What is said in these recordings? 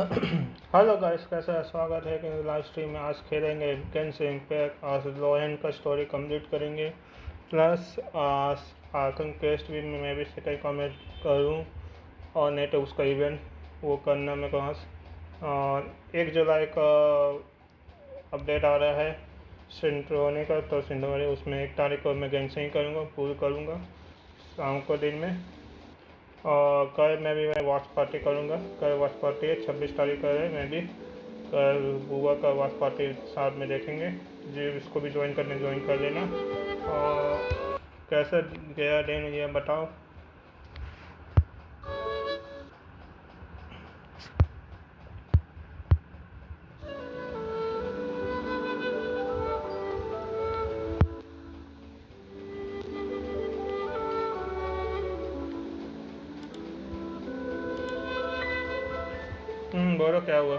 Hello guys, कैसा है? स्वागत है कि लाइव स्ट्रीम में आज खेलेंगे गेंशिन इम्पैक्ट। आज लोहेन का स्टोरी कंप्लीट करेंगे, प्लस आज आर्कन क्वेस्ट भी मैं भी सेकंड कमेंट करूँ और नहीं तो उसका इवेंट वो करना मेरे पास। और 1 जुलाई का अपडेट आ रहा है सेंट्रोने का, तो सेंट्रोने उसमें 1 तारीख को मैं गेंशिन करूँगा, पूरी करूँगा शाम को दिन में। और कल मैं वॉच पार्टी करूँगा। कल वॉच पार्टी है, 26 तारीख का है। मैं भी कल बुआ का वॉच पार्टी साथ में देखेंगे जी। इसको भी ज्वाइन कर लेना। और कैसा गया दिन ये बताओ। बोलो क्या हुआ।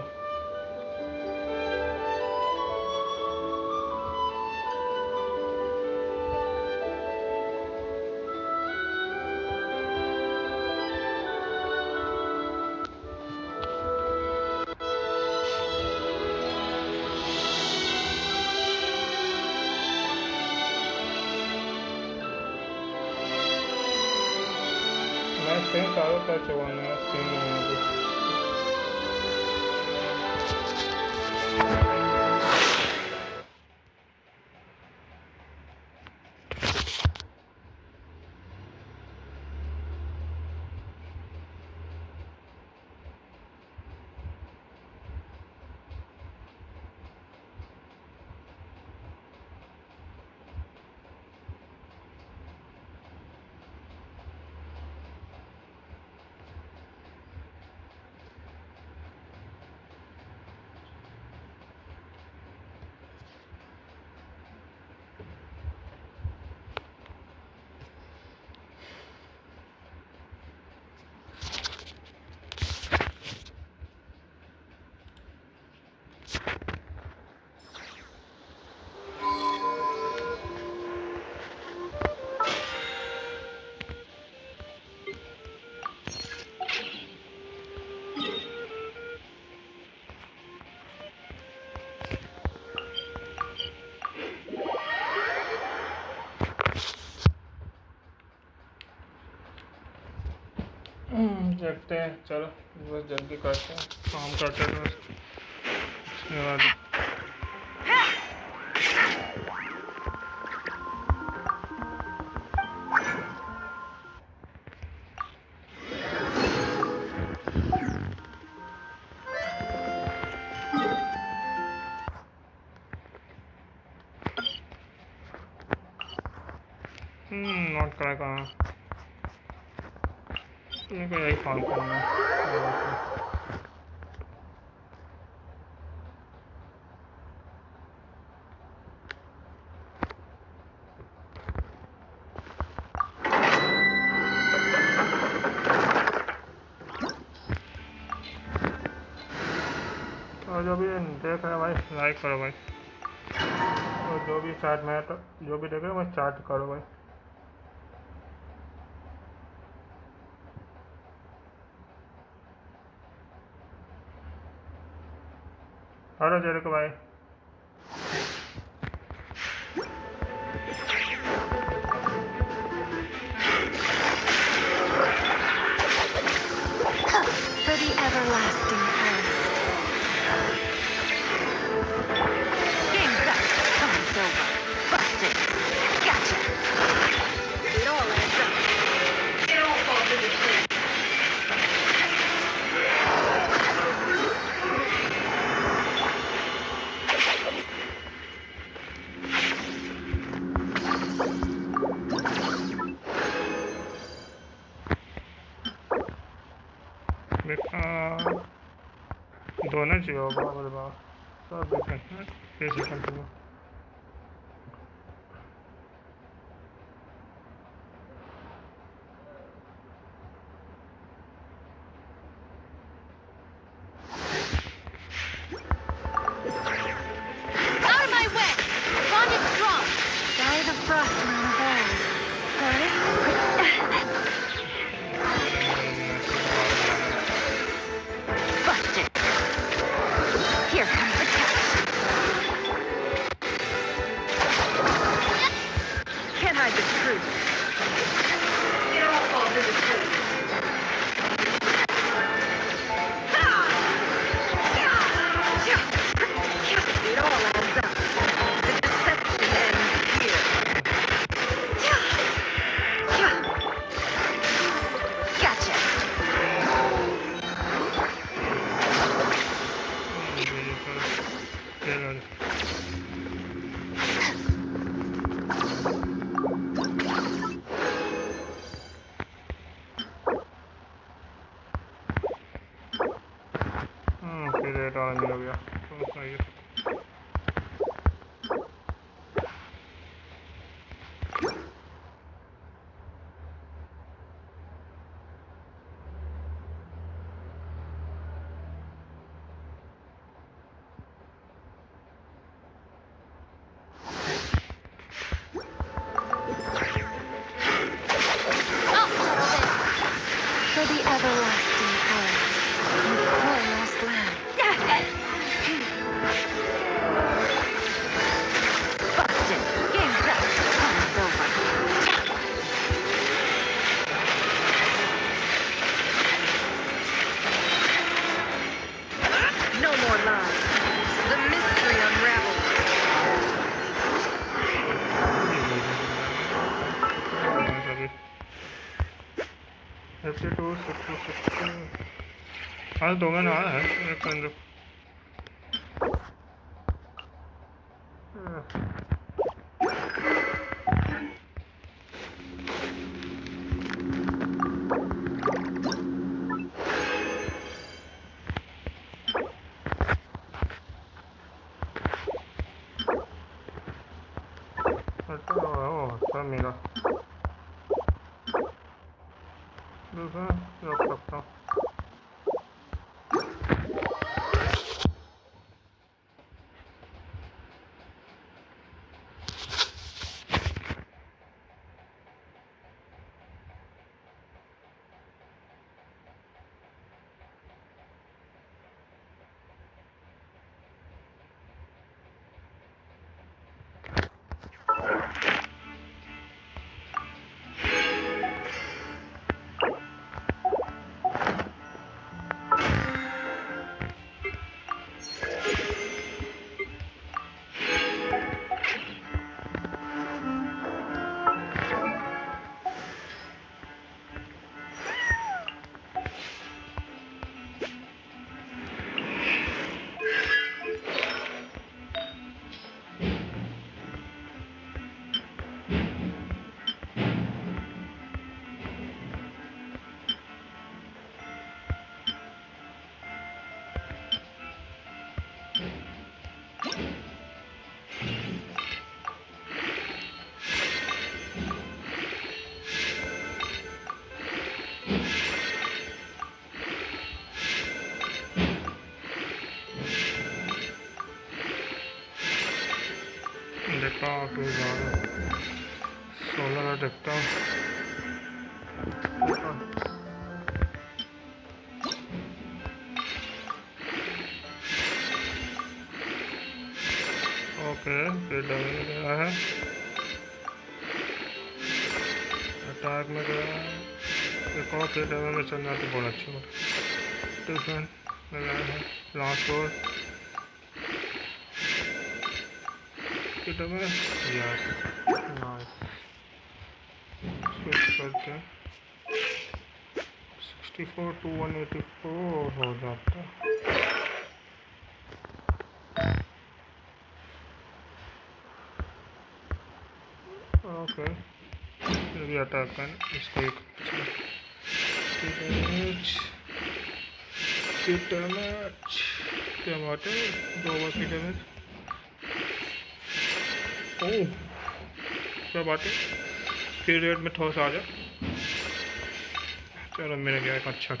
मैं स्क्रीन चालू कर चुका हूँ, मैं स्क्रीन में हूँ अभी। देखते हैं, चलो बस जल्दी करते हैं, काम करते हैं बस। उसके बाद नोट करेगा यही काम करना है। और जो भी देख रहे भाई लाइक करो भाई, और जो भी चार्ट मैं तो जो भी देख रहे हो भाई चार्ट करो भाई। हेलो जेरिको भाई। For the everlasting past. Game's up. Time's over. Busted. Gotcha. It all adds up. It all falls into place. दोनों चाहिए होगा बदलाव सब देखते हैं कैसे continue. Out of my way! Bond is strong. Die the frost man of old. Busted. ज़्यादा नहीं हो गया तो सही है। For the everlasting power, you poor lost lamb. Busted. Game's up. Time's over. No more lies. The mystery unravels. 52, 60. हाँ दो मैंने आया है एक मिनट। अच्छा मेरा दूसरा रख सकता हूँ। देखता हूँ तो ज़्यादा 16 का देखता हूँ। ओके फिर डबल गया है, अटैक में गया एक और फिर डबल में चलना तो बहुत अच्छा होता। टिफिन लगाया है last four double. Yes nice. Switch करते हैं 64 to 184 हो जाता है। ओके ये अटैक कर इसको एक डैमेज क्या बात है, 2 बार की डैमेज। ओह क्या बात है, पीरियड में ठोस आ जा। चलो मेरे गया एक अच्छा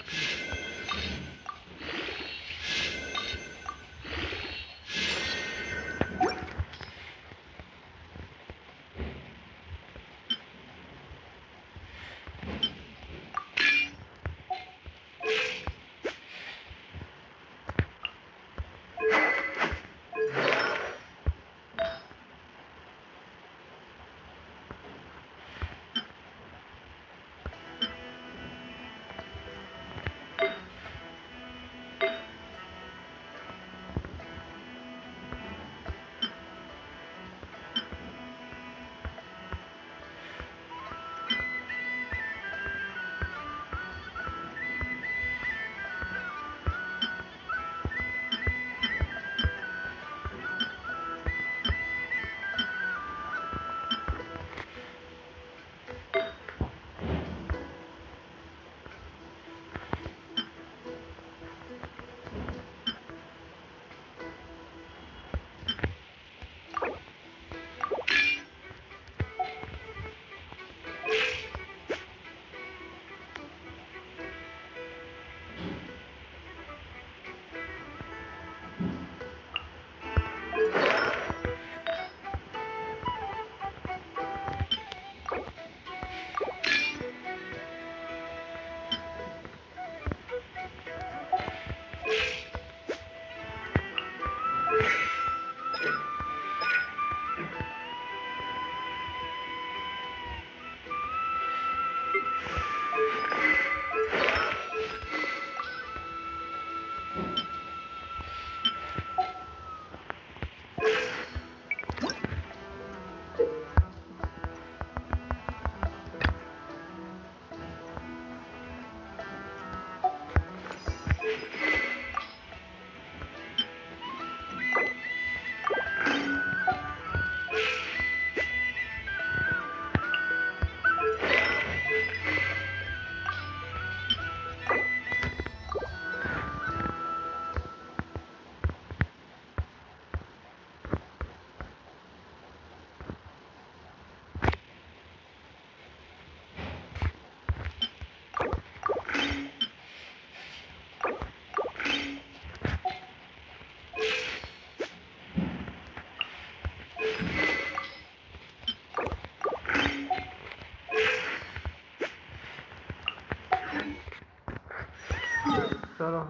चलो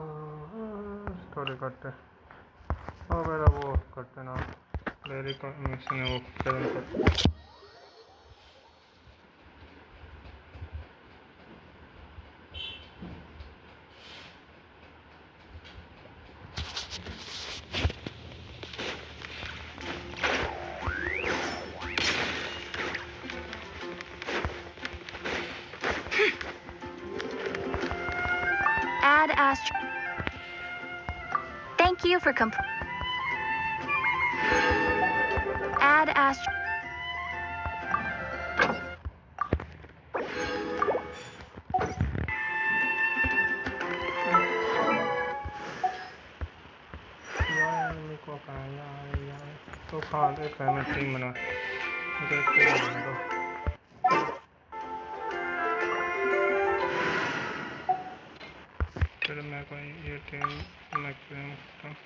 स्टोरी करते और मेरा वो करते ना डेली कमिक्स ने वो फिल्म करते Add Astro. Thank you for Add Astro. यार को कहा यार तो खा दे मैं टीम बना देखते हैं तो फिर मैं कोई ये टीम मैं क्लेम करता हूँ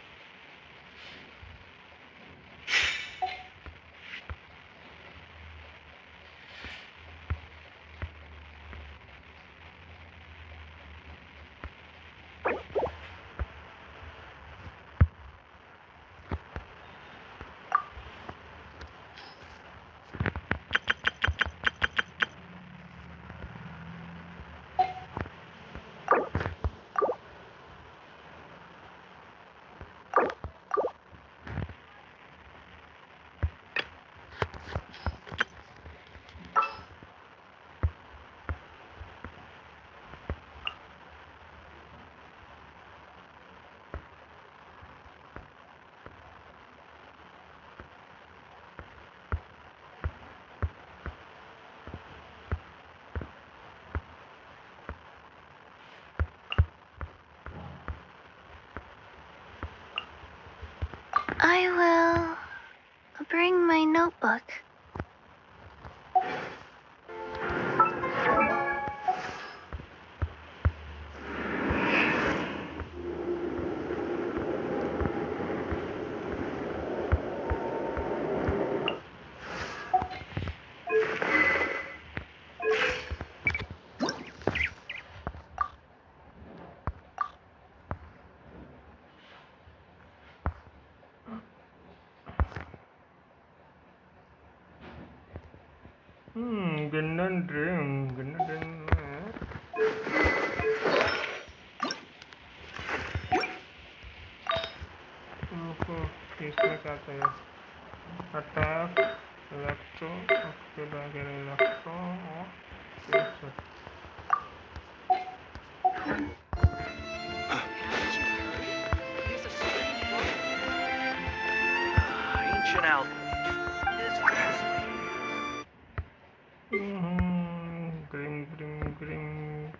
I will bring my notebook. गिंडन ड्रीम में इसमें क्या चाहिए अटैक इलेक्ट्रो उसके बाद इलेक्ट्रो और Ancient album. It's fascinating. green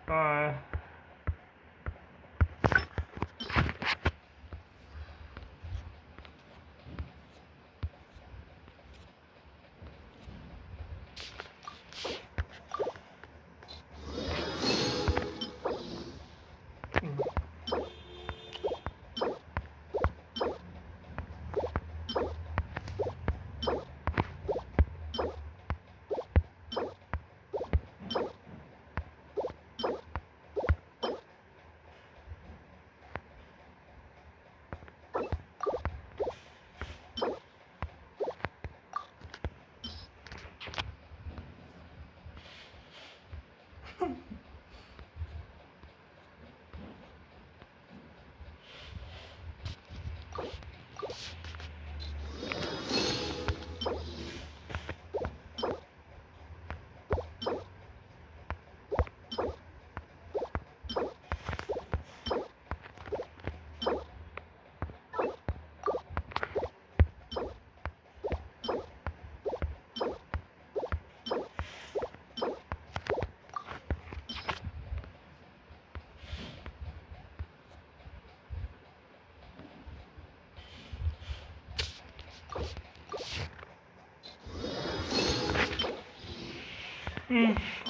bye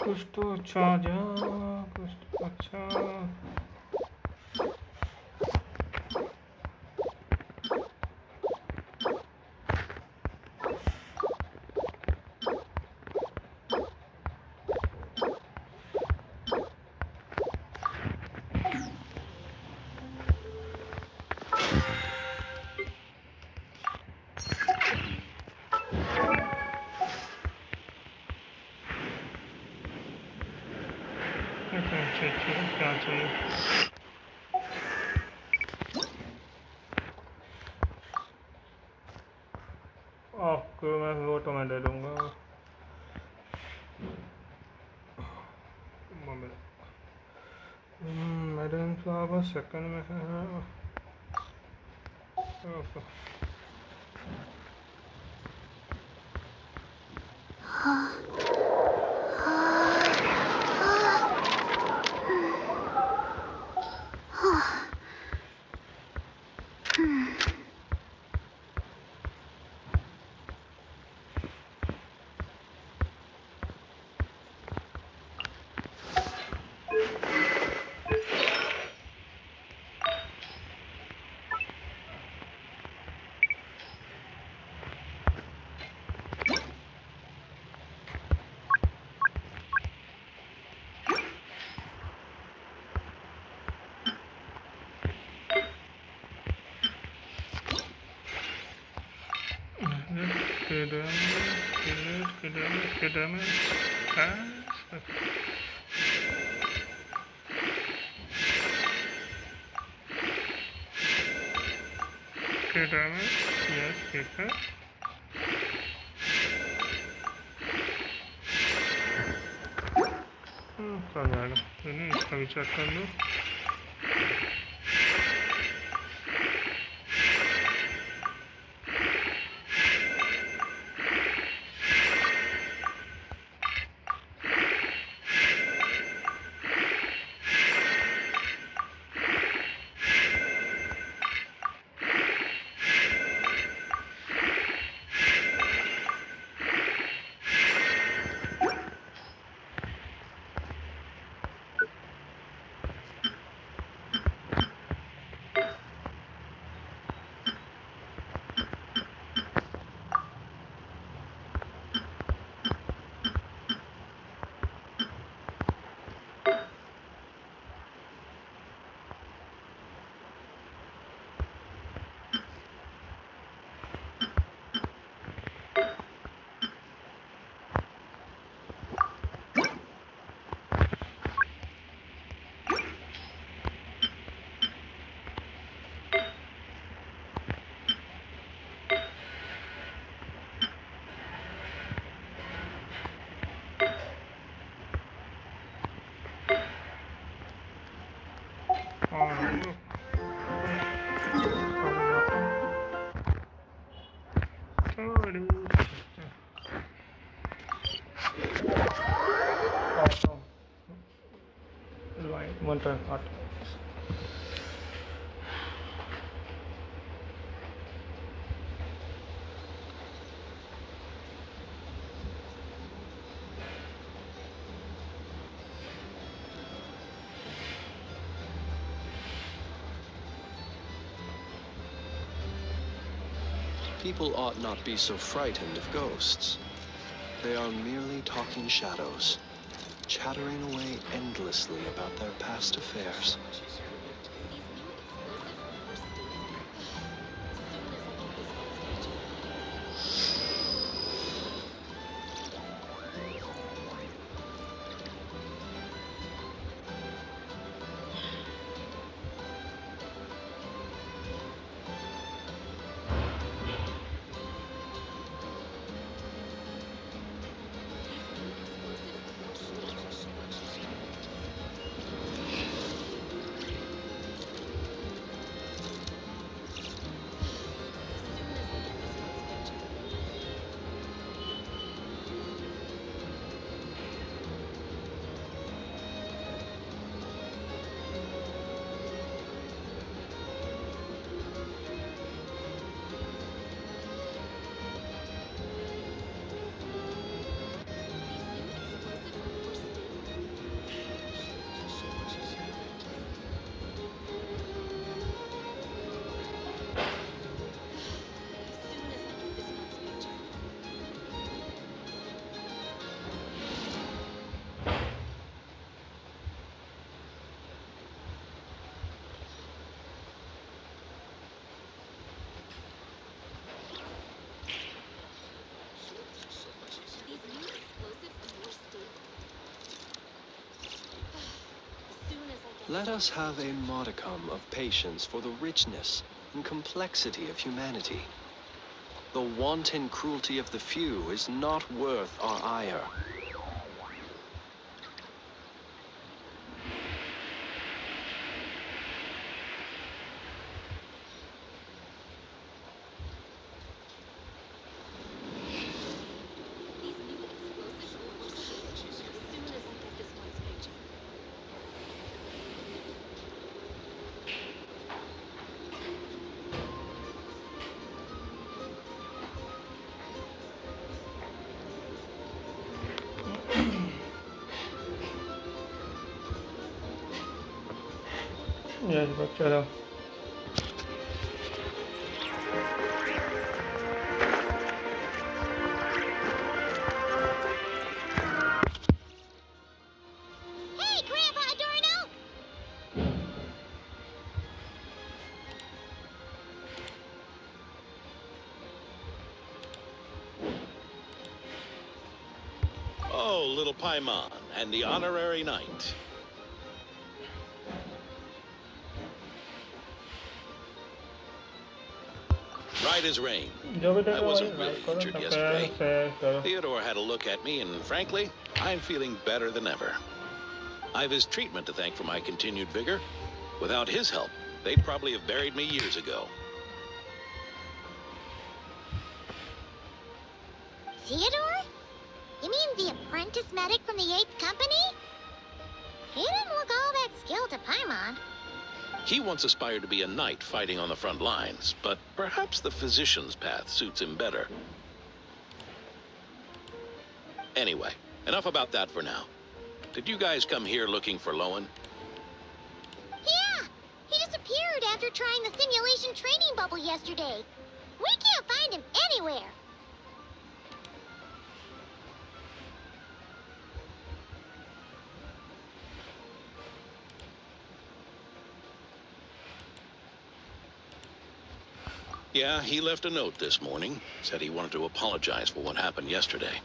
कुछ तो अच्छा जा कुछ तो अच्छा अच्छी अच्छी क्या चाहिए? ओके, वो तो मैं दे दूँगा। मैडम साहब सेकंड में है। ओके। यस ठीक है। चल जाएगा। इसका भी चेक कर लो। People ought not be so frightened of ghosts. They are merely talking shadows, chattering away endlessly about their past affairs. Let us have a modicum of patience for the richness and complexity of humanity. The wanton cruelty of the few is not worth our ire. These new explosives will explode as soon as I get this one's picture. Yes बस चलो। Hey, Grandpa Adorno! Oh, little Paimon, and the honorary knight. Right as rain. जो भी I देखो wasn't भाई really like करो, injured subscribe yesterday. Share करो। Theodore had a look at me, and frankly, I'm feeling better than ever. I've his treatment to thank for my continued vigor. Without his help, they'd probably have buried me years ago. Theodore? You mean the apprentice medic from the 8th Company? He didn't look all that skilled to Paimon. He once aspired to be a knight fighting on the front lines, but perhaps the physician's path suits him better. Anyway, enough about that for now. Did you guys come here looking for Lohen? Yeah! He disappeared after trying the simulation training bubble yesterday. We can't find him anywhere. Yeah, he left a note this morning. Said he wanted to apologize for what happened yesterday.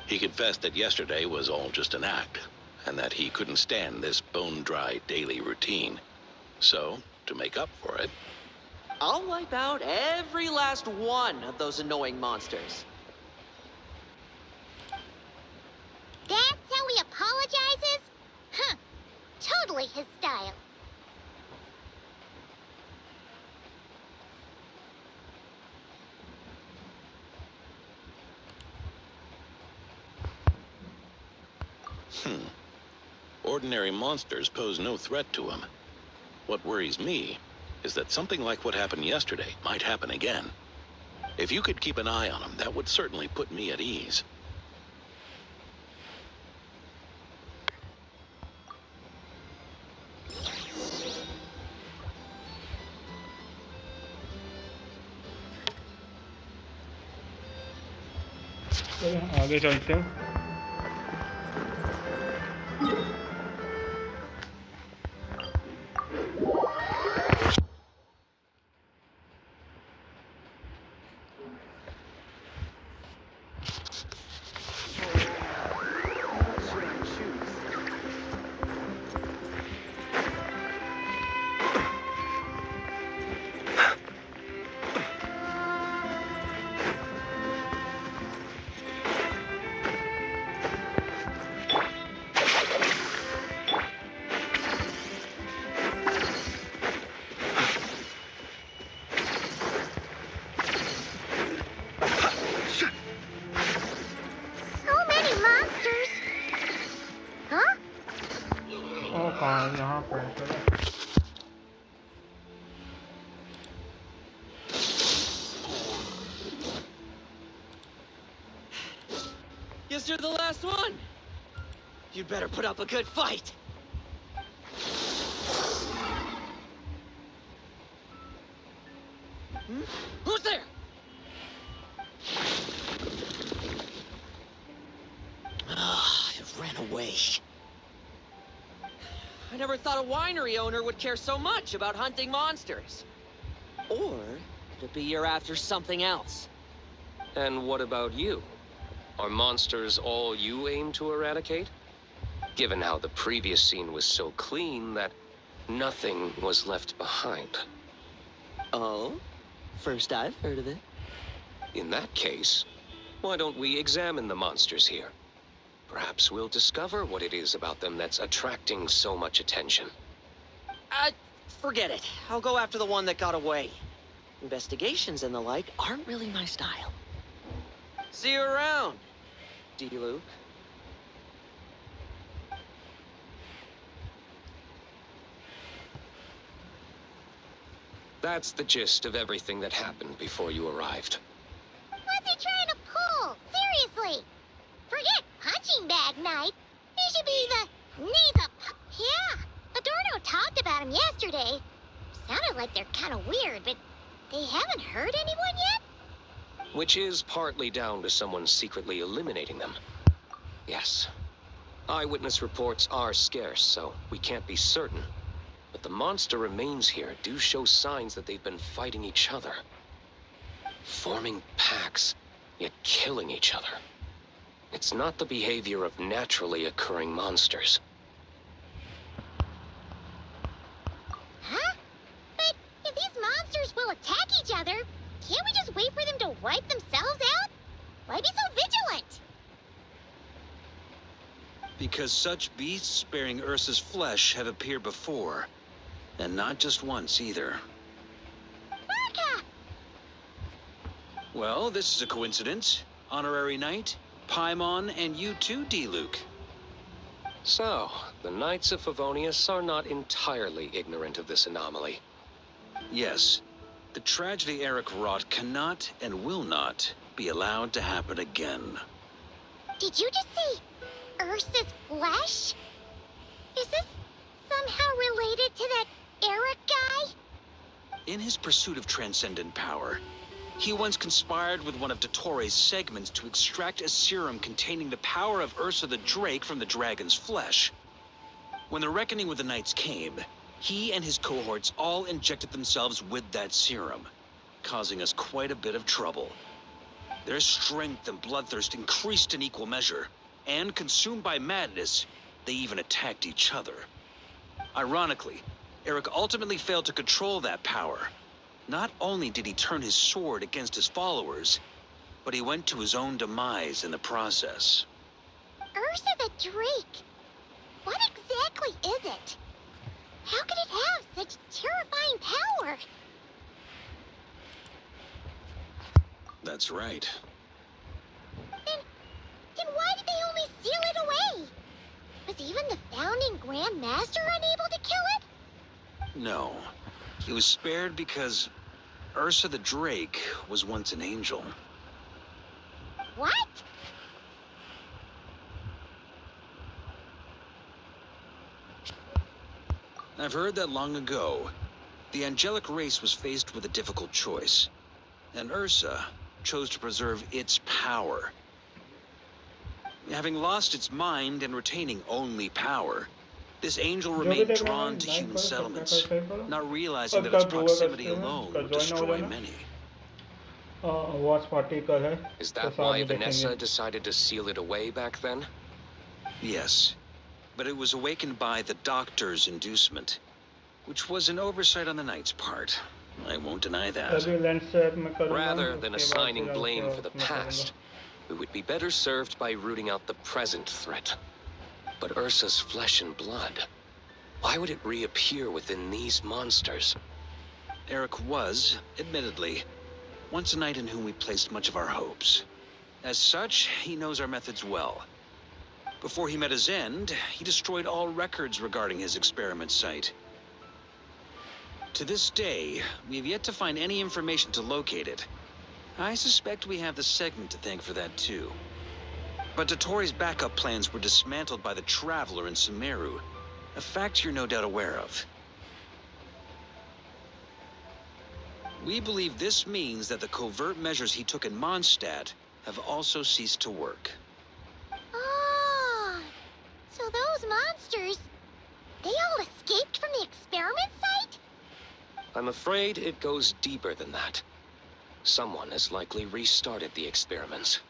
He confessed that yesterday was all just an act, and that he couldn't stand this bone-dry daily routine. So, to make up for it, I'll wipe out every last one of those annoying monsters. That's how he apologizes? Huh. Totally his style. ordinary monsters pose no threat to him. What worries me is that something like what happened yesterday might happen again. If you could keep an eye on him, that would certainly put me at ease. चलो आगे चलते हैं। यहाँ पे चलो। Guess you're the last one. You'd better put up a good fight. Who's there? It ran away. I never thought a winery owner would care so much about hunting monsters. Or could it be you're after something else? And what about you? Are monsters all you aim to eradicate? given how the previous scene was so clean that nothing was left behind. Oh? First I've heard of it. In that case, why don't we examine the monsters here? Perhaps we'll discover what it is about them that's attracting so much attention. Forget it. I'll go after the one that got away. Investigations and the like aren't really my style. See you around, D-Luke. That's the gist of everything that happened before you arrived. What's he trying to pull? Seriously! Forget punching bag night. He should be the Yeah, Adorno talked about him yesterday. Sounded like they're kind of weird, but they haven't hurt anyone yet? Which is partly down to someone secretly eliminating them. Yes. Eyewitness reports are scarce, so we can't be certain. But the monster remains here do show signs that they've been fighting each other. Forming packs, yet killing each other. It's not the behavior of naturally occurring monsters. Huh? But if these monsters will attack each other, can't we just wait for them to wipe themselves out? Why be so vigilant? Because such beasts bearing Ursa's flesh have appeared before. And not just once, either. Urka! Well, this is a coincidence. Honorary Knight, Paimon, and you too, D-Luke. So, the Knights of Favonius are not entirely ignorant of this anomaly. Yes. The tragedy Eric wrought cannot and will not be allowed to happen again. Did you just say Ursa's flesh? Is this somehow related to that Eric guy? In his pursuit of transcendent power, he once conspired with one of Dottores' segments to extract a serum containing the power of Ursa the Drake from the dragon's flesh. When the reckoning with the Knights came, he and his cohorts all injected themselves with that serum, causing us quite a bit of trouble. Their strength and bloodthirst increased in equal measure, and consumed by madness, they even attacked each other. Ironically, Eric ultimately failed to control that power. Not only did he turn his sword against his followers, but he went to his own demise in the process. Ursa the Drake? What exactly is it? How could it have such terrifying power? That's right. Then why did they only seal it away? Was even the founding Grand Master unable to kill it? No. He was spared because Ursa the Drake was once an angel. What? I've heard that long ago, the angelic race was faced with a difficult choice, and Ursa chose to preserve its power. Having lost its mind and retaining only power, this angel remained drawn to human settlements, not realizing that its proximity alone would destroy many. Watch party का है Is तो that साथ why में Vanessa देखेंगे। decided to seal it away back then? Yes, but it was awakened by the doctor's inducement, which was an oversight on the Knight's part. I won't deny that. अभी lens set में करूँगा, Rather than उसके बाद assigning फिर blame आपको for the उसमें past, we would be better served by rooting out the present threat. But Ursa's flesh and blood, why would it reappear within these monsters? Eric was, admittedly, once a knight in whom we placed much of our hopes. As such, he knows our methods well. Before he met his end, he destroyed all records regarding his experiment site. To this day, we have yet to find any information to locate it. I suspect we have the segment to thank for that too. But Dottores' backup plans were dismantled by the Traveler in Sumeru, a fact you're no doubt aware of. We believe this means that the covert measures he took in Mondstadt have also ceased to work. Oh, so those monsters, they all escaped from the experiment site? I'm afraid it goes deeper than that. Someone has likely restarted the experiments.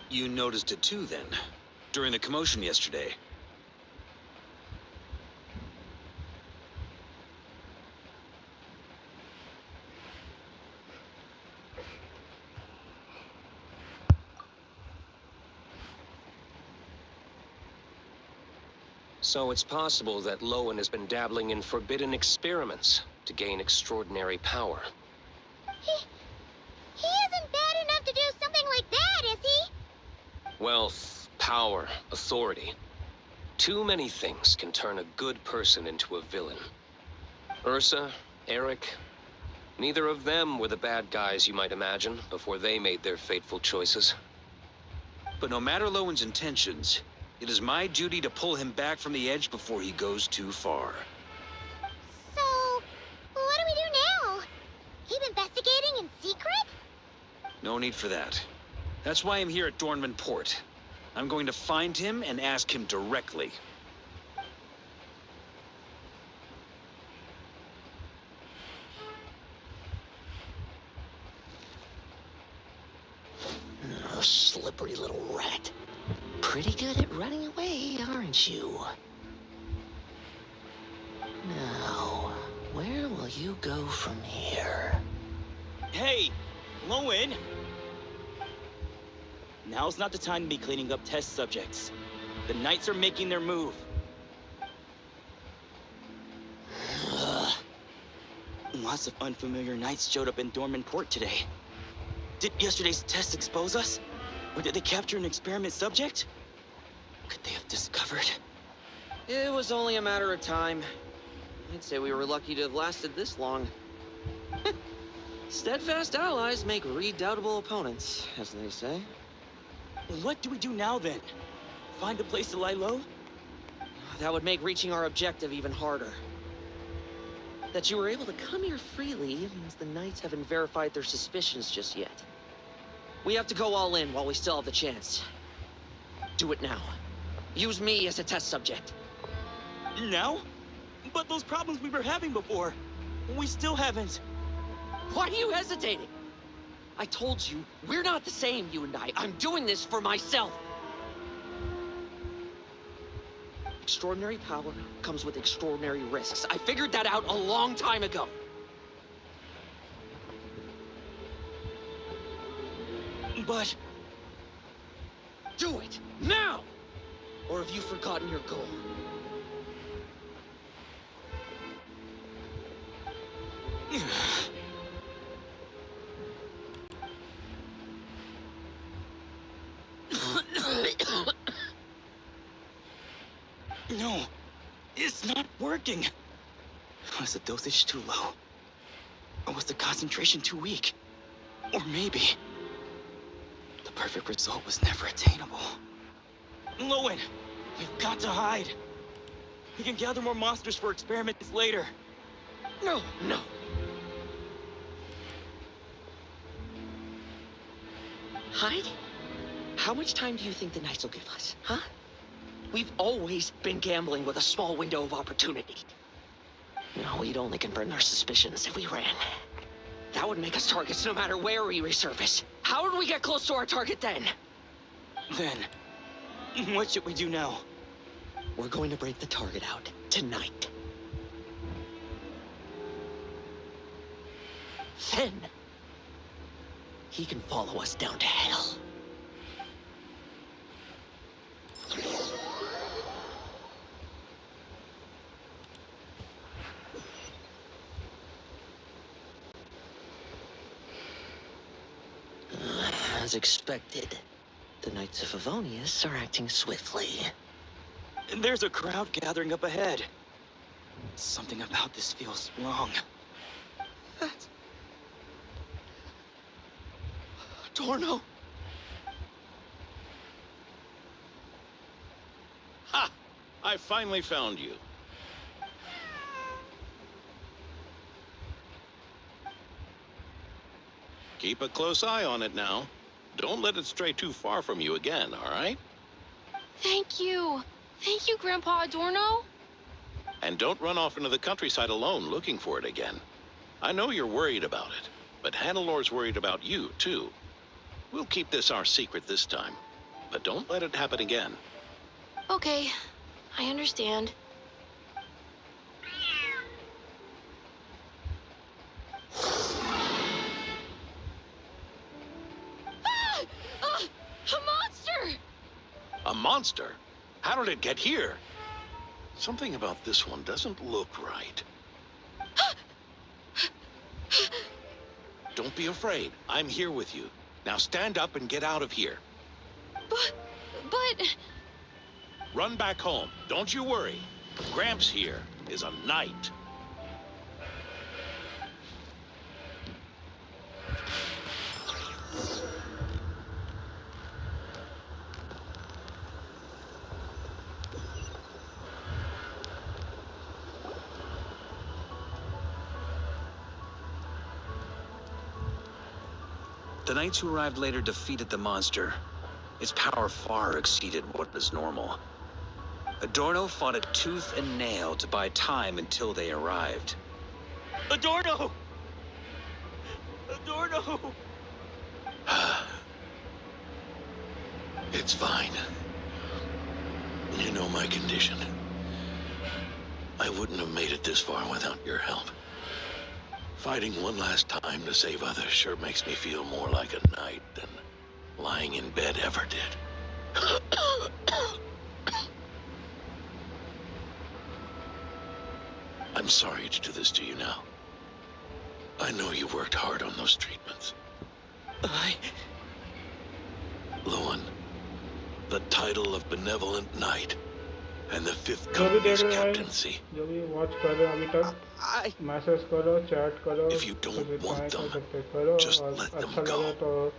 You noticed it too, then? During the commotion yesterday? So it's possible that Lohen has been dabbling in forbidden experiments to gain extraordinary power. He isn't bad enough to do something like that, is he? Wealth, power, authority. Too many things can turn a good person into a villain. Ursa, Eric, neither of them were the bad guys you might imagine before they made their fateful choices. But no matter Lowen's intentions, it is my duty to pull him back from the edge before he goes too far. So, what do we do now? Keep investigating in secret? No need for that. That's why I'm here at Dornman Port. I'm going to find him and ask him directly. Oh, slippery little rat. Pretty good at running away, aren't you? Now, where will you go from here? Hey, Lohen! Now's not the time to be cleaning up test subjects. The Knights are making their move. Lots of unfamiliar Knights showed up in Dorman Port today. Did yesterday's test expose us? Or did they capture an experiment subject? Could they have discovered? It was only a matter of time. I'd say we were lucky to have lasted this long. Steadfast allies make redoubtable opponents, as they say. What do we do now then? Find a place to lie low? That would make reaching our objective even harder. That you were able to come here freely means the Knights haven't verified their suspicions just yet. We have to go all in while we still have the chance. Do it now. Use me as a test subject. Now? But those problems we were having before, we still haven't. Why are you hesitating? I told you, we're not the same, you and I. I'm doing this for myself. Extraordinary power comes with extraordinary risks. I figured that out a long time ago. But... Do it, now! Or have you forgotten your goal? No, it's not working. Was the dosage too low? Or was the concentration too weak? Or maybe the perfect result was never attainable. Lohen, we've got to hide. We can gather more monsters for experiments later. No. Hide? How much time do you think the Knights will give us, huh? We've always been gambling with a small window of opportunity. No, we'd only confirm our suspicions if we ran. That would make us targets no matter where we resurface. How would we get close to our target then? Then, what should we do now? We're going to break the target out tonight. Then, he can follow us down to hell. As expected, the Knights of Favonius are acting swiftly. There's a crowd gathering up ahead. Something about this feels wrong. That's... Torno! Ha! I finally found you. Keep a close eye on it now. Don't let it stray too far from you again, all right? Thank you. Thank you, Grandpa Adorno. And don't run off into the countryside alone looking for it again. I know you're worried about it, but Hannelor's worried about you, too. We'll keep this our secret this time. but don't let it happen again. Okay, I understand. A monster! A monster? How did it get here? Something about this one doesn't look right. Don't be afraid. I'm here with you. Now stand up and get out of here. But... Run back home. Don't you worry. Gramps here is a knight. The knights who arrived later defeated the monster. Its power far exceeded what was normal. Adorno fought it tooth and nail to buy time until they arrived. Adorno! Adorno! It's fine. You know my condition. I wouldn't have made it this far without your help. Fighting one last time to save others sure makes me feel more like a knight than lying in bed ever did. I'm sorry to do this to you now. I know you worked hard on those treatments. Lohen, the title of Benevolent Knight and the 5th Company's captaincy. जो भी watch कर रहे हो अभी तक message करो, chat करो, If you don't want them, करो just और let them अच्छा go. लगे तो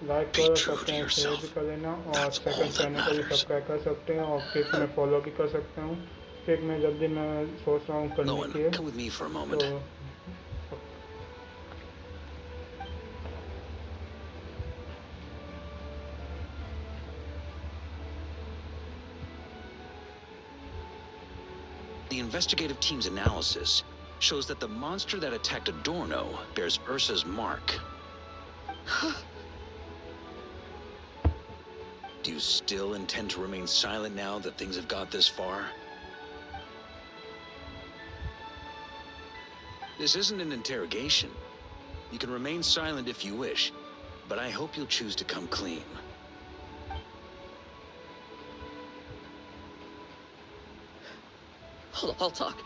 लाइक Be करो true सकते to हैं, शेयर yourself. भी कर लेना और That's all second that channel को भी matters. सब्सक्राइब कर सकते हैं और क्लिक में फॉलो भी कर सकते हूँ। क्लिक में जब भी मैं सोच रहा हूँ करने Lohen, की है come with me for a moment. तो The investigative team's analysis shows that the monster that attacked Adorno bears Ursa's mark. Do you still intend to remain silent now that things have got this far? This isn't an interrogation. You can remain silent if you wish, but I hope you'll choose to come clean. I'll talk.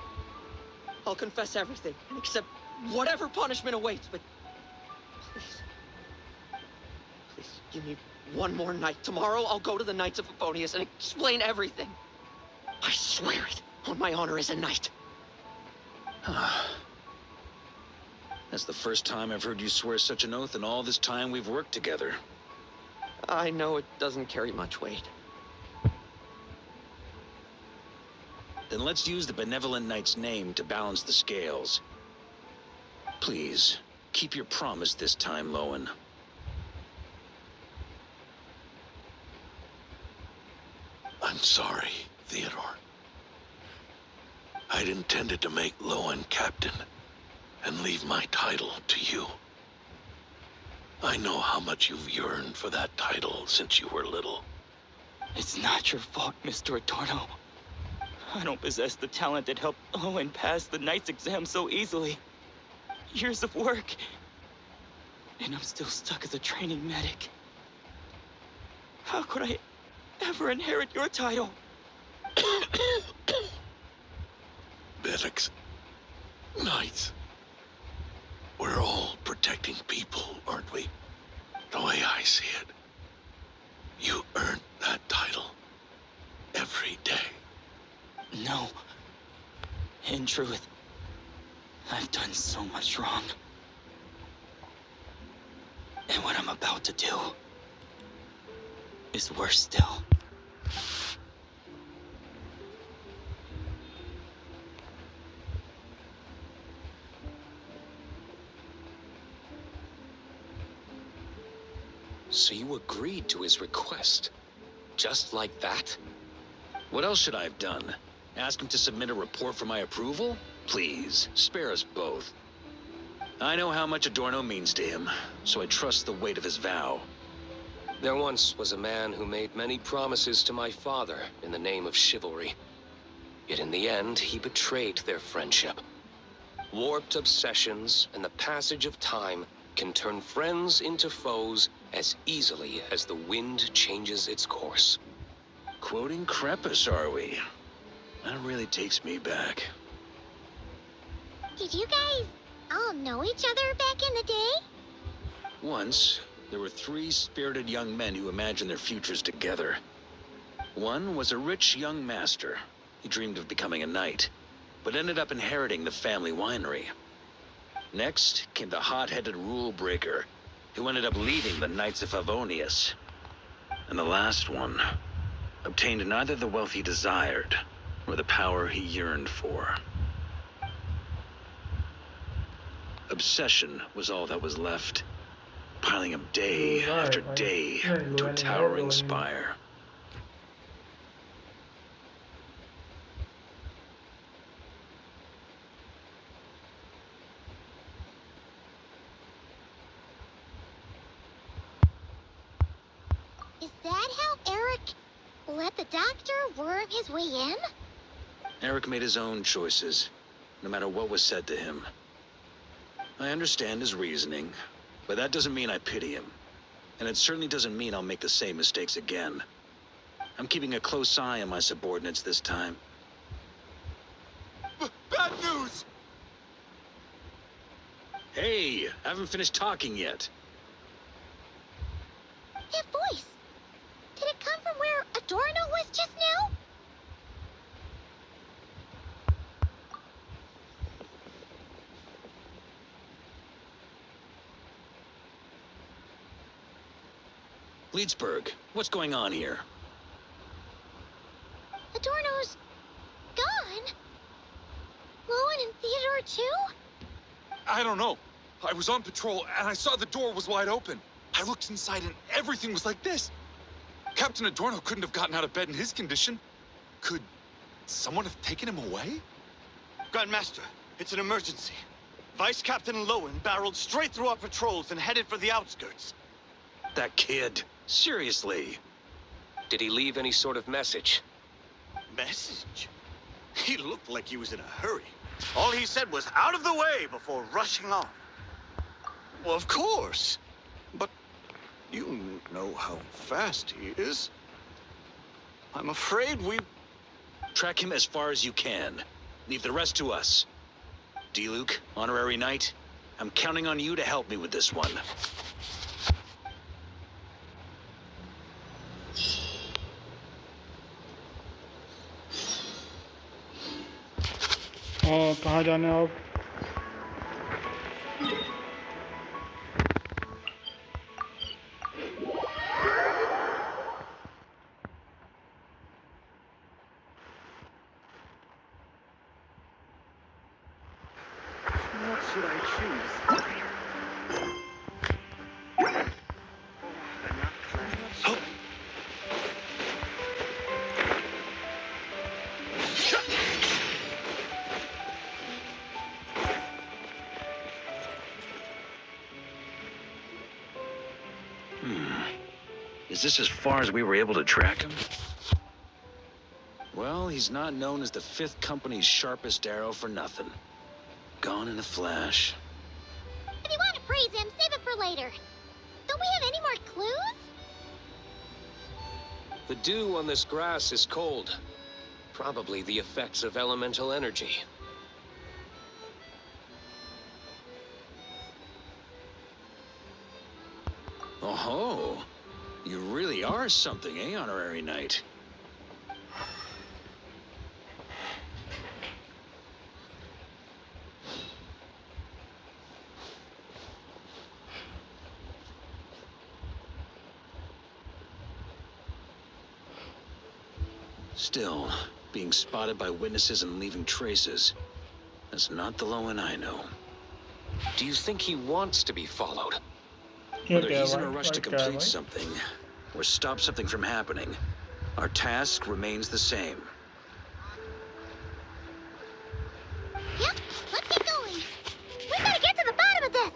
I'll confess everything and accept whatever punishment awaits, but please, please give me one more night. Tomorrow I'll go to the Knights of Favonius and explain everything. I swear it on my honor as a knight. That's the first time I've heard you swear such an oath in all this time we've worked together. I know it doesn't carry much weight. Then let's use the Benevolent Knight's name to balance the scales. Please, keep your promise this time, Lohen. I'm sorry, Theodore. I'd intended to make Lohen captain and leave my title to you. I know how much you've yearned for that title since you were little. It's not your fault, Mr. Adorno. I don't possess the talent that helped Lohen pass the Knight's exam so easily. Years of work. And I'm still stuck as a training medic. How could I ever inherit your title? Medics, knights, we're all protecting people, aren't we? The way I see it, you earned that title every day. No. In truth, I've done so much wrong. And what I'm about to do is worse still. So you agreed to his request? Just like that? What else should I have done? Ask him to submit a report for my approval? Please, spare us both. I know how much Adorno means to him, so I trust the weight of his vow. There once was a man who made many promises to my father in the name of chivalry. Yet in the end, he betrayed their friendship. Warped obsessions and the passage of time can turn friends into foes as easily as the wind changes its course. Quoting Crepus, are we? That really takes me back. Did you guys all know each other back in the day? Once, there were 3 spirited young men who imagined their futures together. One was a rich young master. He dreamed of becoming a knight, but ended up inheriting the family winery. Next came the hot-headed rule breaker, who ended up leading the Knights of Favonius. And the last one obtained neither the wealth he desired, nor the power he yearned for. Obsession was all that was left, piling up day after day to a towering spire. Is that how Eric let the doctor worm his way in? Eric made his own choices, no matter what was said to him. I understand his reasoning, but that doesn't mean I pity him. And it certainly doesn't mean I'll make the same mistakes again. I'm keeping a close eye on my subordinates this time. Bad news! Hey, I haven't finished talking yet. That voice. Did it come from where Adorno was just now? Leedsburg, what's going on here? Adorno's gone. Lohen and Theodore too? I don't know. I was on patrol and I saw the door was wide open. I looked inside and everything was like this. Captain Adorno couldn't have gotten out of bed in his condition. Could someone have taken him away? Grandmaster, it's an emergency. Vice Captain Lohen barreled straight through our patrols and headed for the outskirts. That kid. Seriously. Did he leave any sort of message? Message? He looked like he was in a hurry. All he said was out of the way before rushing off. Well, of course. But you know how fast he is. I'm afraid we... Track him as far as you can. Leave the rest to us. D-Luke, honorary knight, I'm counting on you to help me with this one. कहाँ जाने आप? What should I choose? Is this as far as we were able to track him? Well, he's not known as the 5th Company's sharpest arrow for nothing. Gone in a flash. If you want to praise him, save it for later. Don't we have any more clues? The dew on this grass is cold. Probably the effects of elemental energy. Oh-ho. You really are something, eh, honorary knight? Still, being spotted by witnesses and leaving traces, that's not the Lohen I know. Do you think he wants to be followed? Whether he's in a rush to complete something, or stop something from happening, our task remains the same. Yep, let's get going. We gotta get to the bottom of this.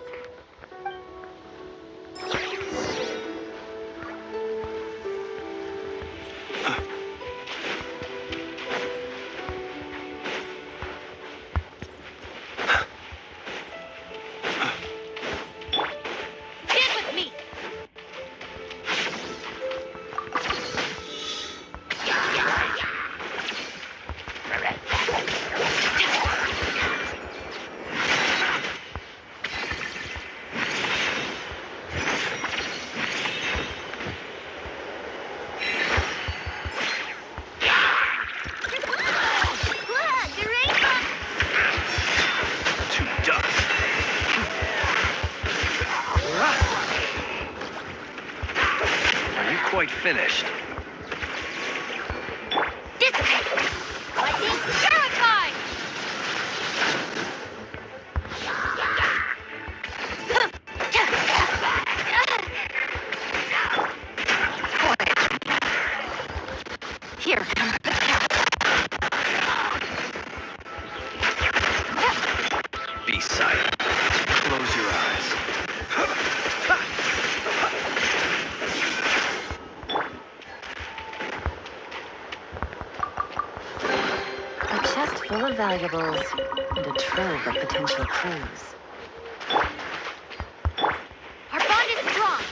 quite finished. Dissipate! Lightning terrified! Here comes the cat. Be silent. Close your eyes. A chest full of valuables and a trove of potential clues. Our bond is strong.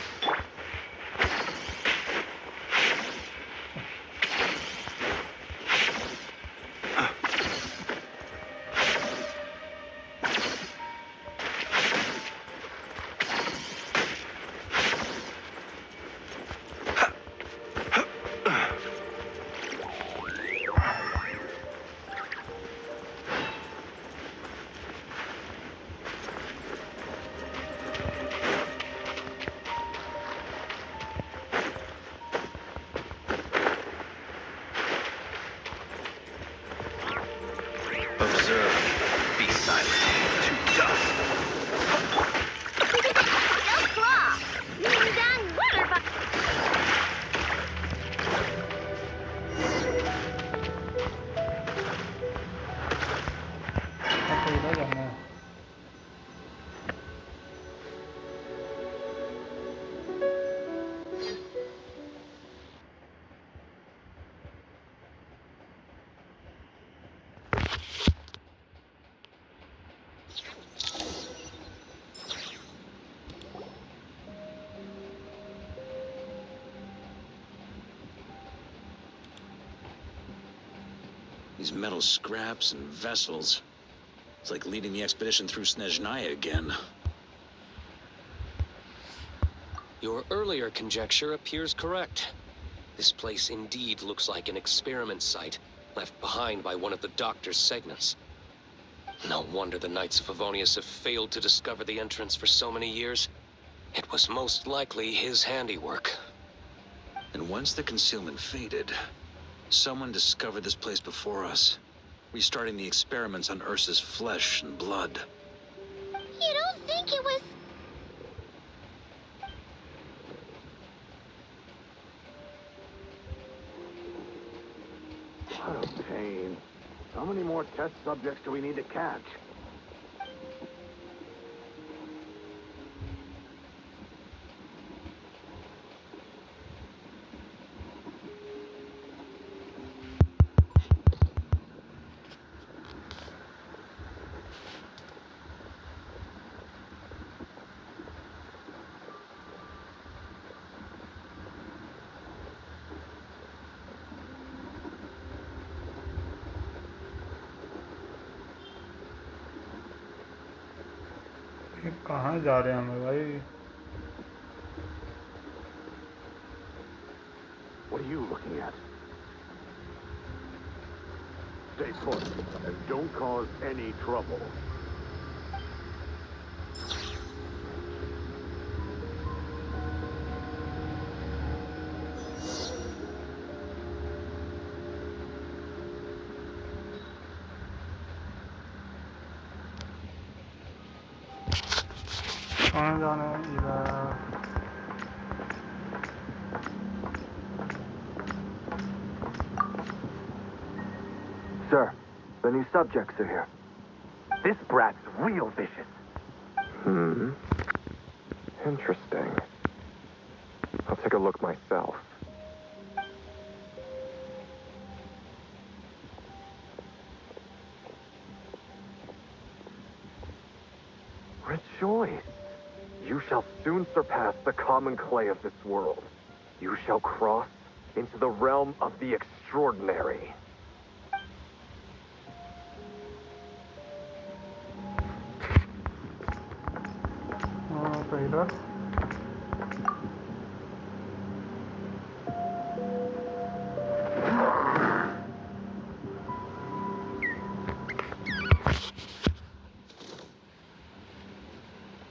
Observe. Be silent. To dust. Don't claw. Done water bucket. Apa udah jangan. These metal scraps and vessels. It's like leading the expedition through Snezhnaya again. Your earlier conjecture appears correct. This place indeed looks like an experiment site left behind by one of the Doctor's segments. No wonder the Knights of Favonius have failed to discover the entrance for so many years. It was most likely his handiwork. And once the concealment faded, someone discovered this place before us, restarting the experiments on Ursa's flesh and blood. You don't think it was... What a pain. How many more test subjects do we need to catch? ये कहाँ जा रहे हैं हम भाई? What are you looking at? Stay put and don't cause any trouble. कहाँ जाना है इधर? Sir, the new subjects are here. This brat's real vicious. Interesting. I'll take a look myself. Rejoice. You shall soon surpass the common clay of this world. You shall cross into the realm of the extraordinary. तो इधर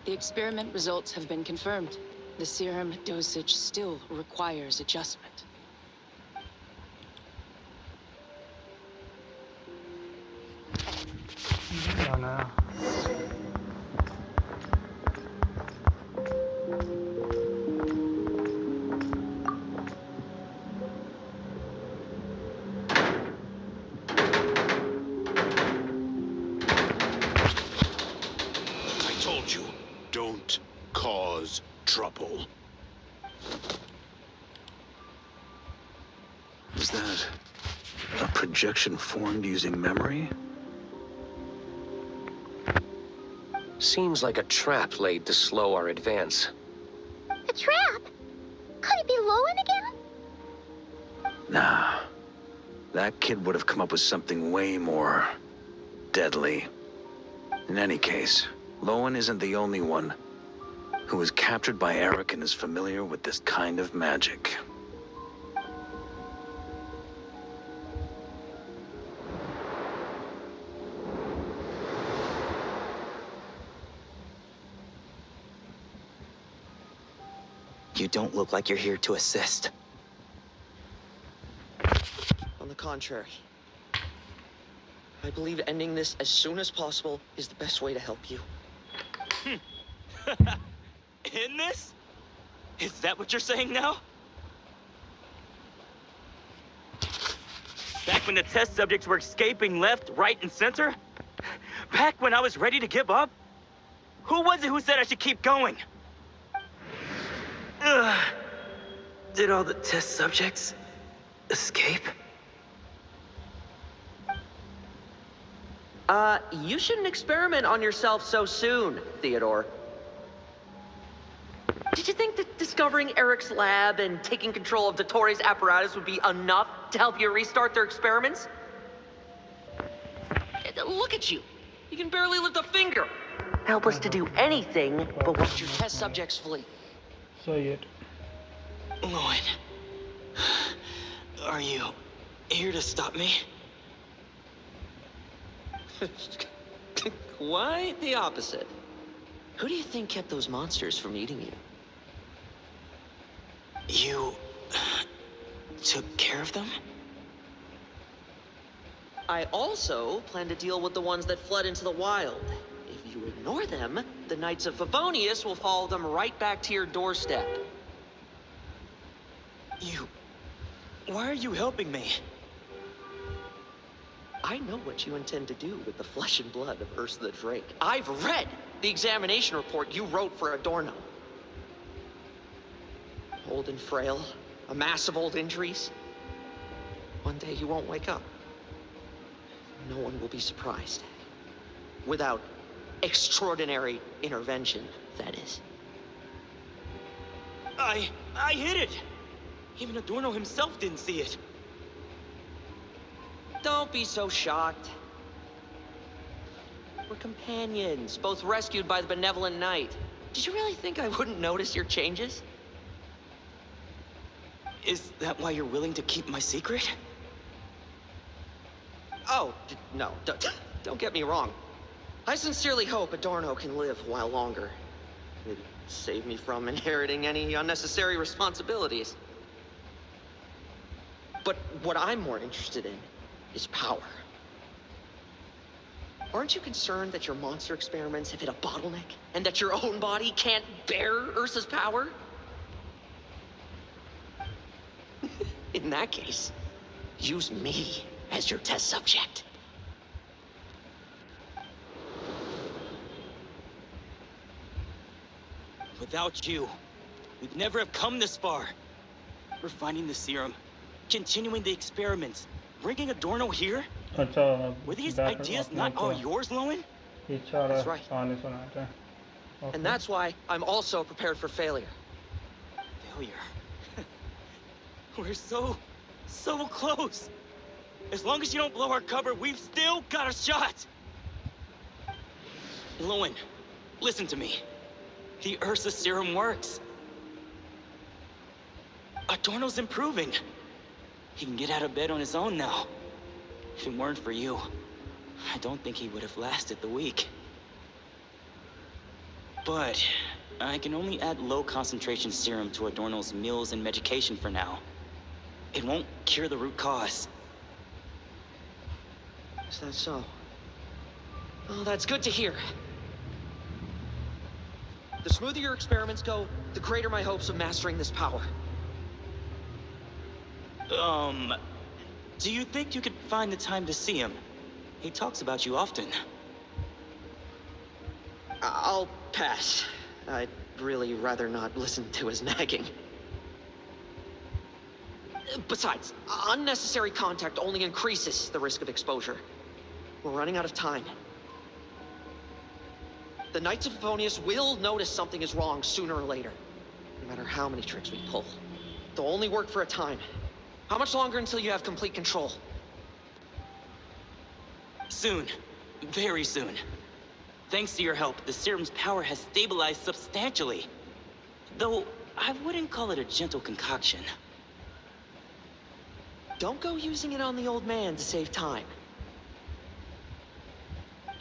The experiment results have been confirmed. The serum dosage still requires adjustment. जाना I told you, don't cause trouble. Was that a projection formed using memory? Seems like a trap laid to slow our advance. A trap? Could it be Lohen again? Nah. That kid would have come up with something way more deadly. In any case, Lohen isn't the only one who was captured by Eric and is familiar with this kind of magic. You don't look like you're here to assist. On the contrary, I believe ending this as soon as possible is the best way to help you. In this? Is that what you're saying now? Back when the test subjects were escaping left, right, and center? Back when I was ready to give up? Who was it who said I should keep going? Ugh. Did all the test subjects escape? You shouldn't experiment on yourself so soon, Theodore. Did you think that discovering Eric's lab and taking control of Dottores' apparatus would be enough to help you restart their experiments? Look at you. You can barely lift a finger. Helpless to do anything but watch your test subjects flee. So yet Lohen, are you here to stop me? Quite the opposite. Who do you think kept those monsters from eating you? You took care of them? I also plan to deal with the ones that fled into the wild. If you ignore them, the Knights of Favonius will follow them right back to your doorstep. Why are you helping me? I know what you intend to do with the flesh and blood of Ursa the Drake. I've read the examination report you wrote for Adorno. Old and frail, a mass of old injuries. One day you won't wake up. No one will be surprised. Without extraordinary intervention, that is. I hid it! Even Adorno himself didn't see it. Don't be so shocked. We're companions, both rescued by the benevolent knight. Did you really think I wouldn't notice your changes? Is that why you're willing to keep my secret? Oh, no, don't get me wrong. I sincerely hope Adorno can live a while longer. It'd save me from inheriting any unnecessary responsibilities. But what I'm more interested in is power. Aren't you concerned that your monster experiments have hit a bottleneck and that your own body can't bear Ursa's power? In that case, use me as your test subject. Without you, we'd never have come this far. We're finding the serum, continuing the experiments, bringing Adorno here? अच्छा Were these ideas not all yours, Lohen? That's right. And that's why I'm also prepared for failure. Failure? We're so close. As long as you don't blow our cover, we've still got a shot. Lohen, listen to me. The Ursa serum works. Adorno's improving. He can get out of bed on his own now. If it weren't for you, I don't think he would have lasted the week. But I can only add low concentration serum to Adorno's meals and medication for now. It won't cure the root cause. Is that so? Oh, that's good to hear. The smoother your experiments go, the greater my hopes of mastering this power. Do you think you could find the time to see him? He talks about you often. I'll pass. I'd really rather not listen to his nagging. Besides, unnecessary contact only increases the risk of exposure. We're running out of time. The Knights of Favonius will notice something is wrong sooner or later, no matter how many tricks we pull. They'll only work for a time. How much longer until you have complete control? Soon. Very soon. Thanks to your help, the serum's power has stabilized substantially. Though, I wouldn't call it a gentle concoction. Don't go using it on the old man to save time.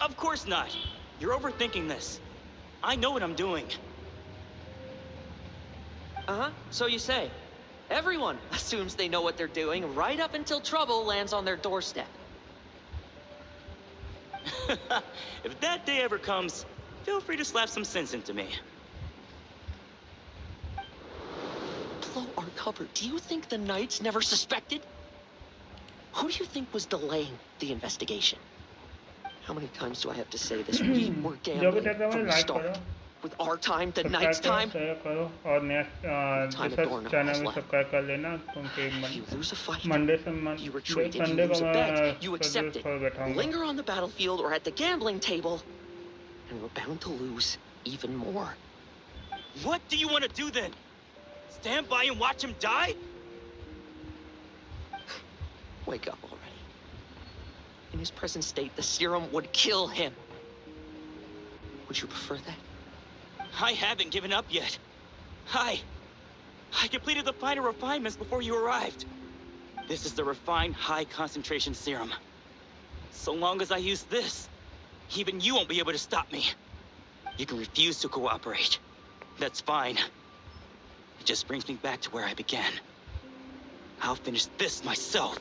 Of course not. You're overthinking this. I know what I'm doing. Uh-huh, so you say. Everyone assumes they know what they're doing right up until trouble lands on their doorstep. If that day ever comes, feel free to slap some sense into me. Blow our cover. Do you think the Knights never suspected? Who do you think was delaying the investigation? How many times do I have to say this? We were gambling from the start. With our time, the Knights' time. करो और next channel में subscribe कर लेना क्योंकि You lose a fight, Monday से you retreat. If you Sunday lose को a मैं bet, you accept it. पर बैठाऊंगा Linger on the battlefield or at the gambling table, and we're bound to lose even more. What do you want to do then? Stand by and watch him die? Wake up already. In his present state, the serum would kill him. Would you prefer that? I haven't given up yet. I completed the finer refinements before you arrived. This is the refined high-concentration serum. So long as I use this, even you won't be able to stop me. You can refuse to cooperate. That's fine. It just brings me back to where I began. I'll finish this myself.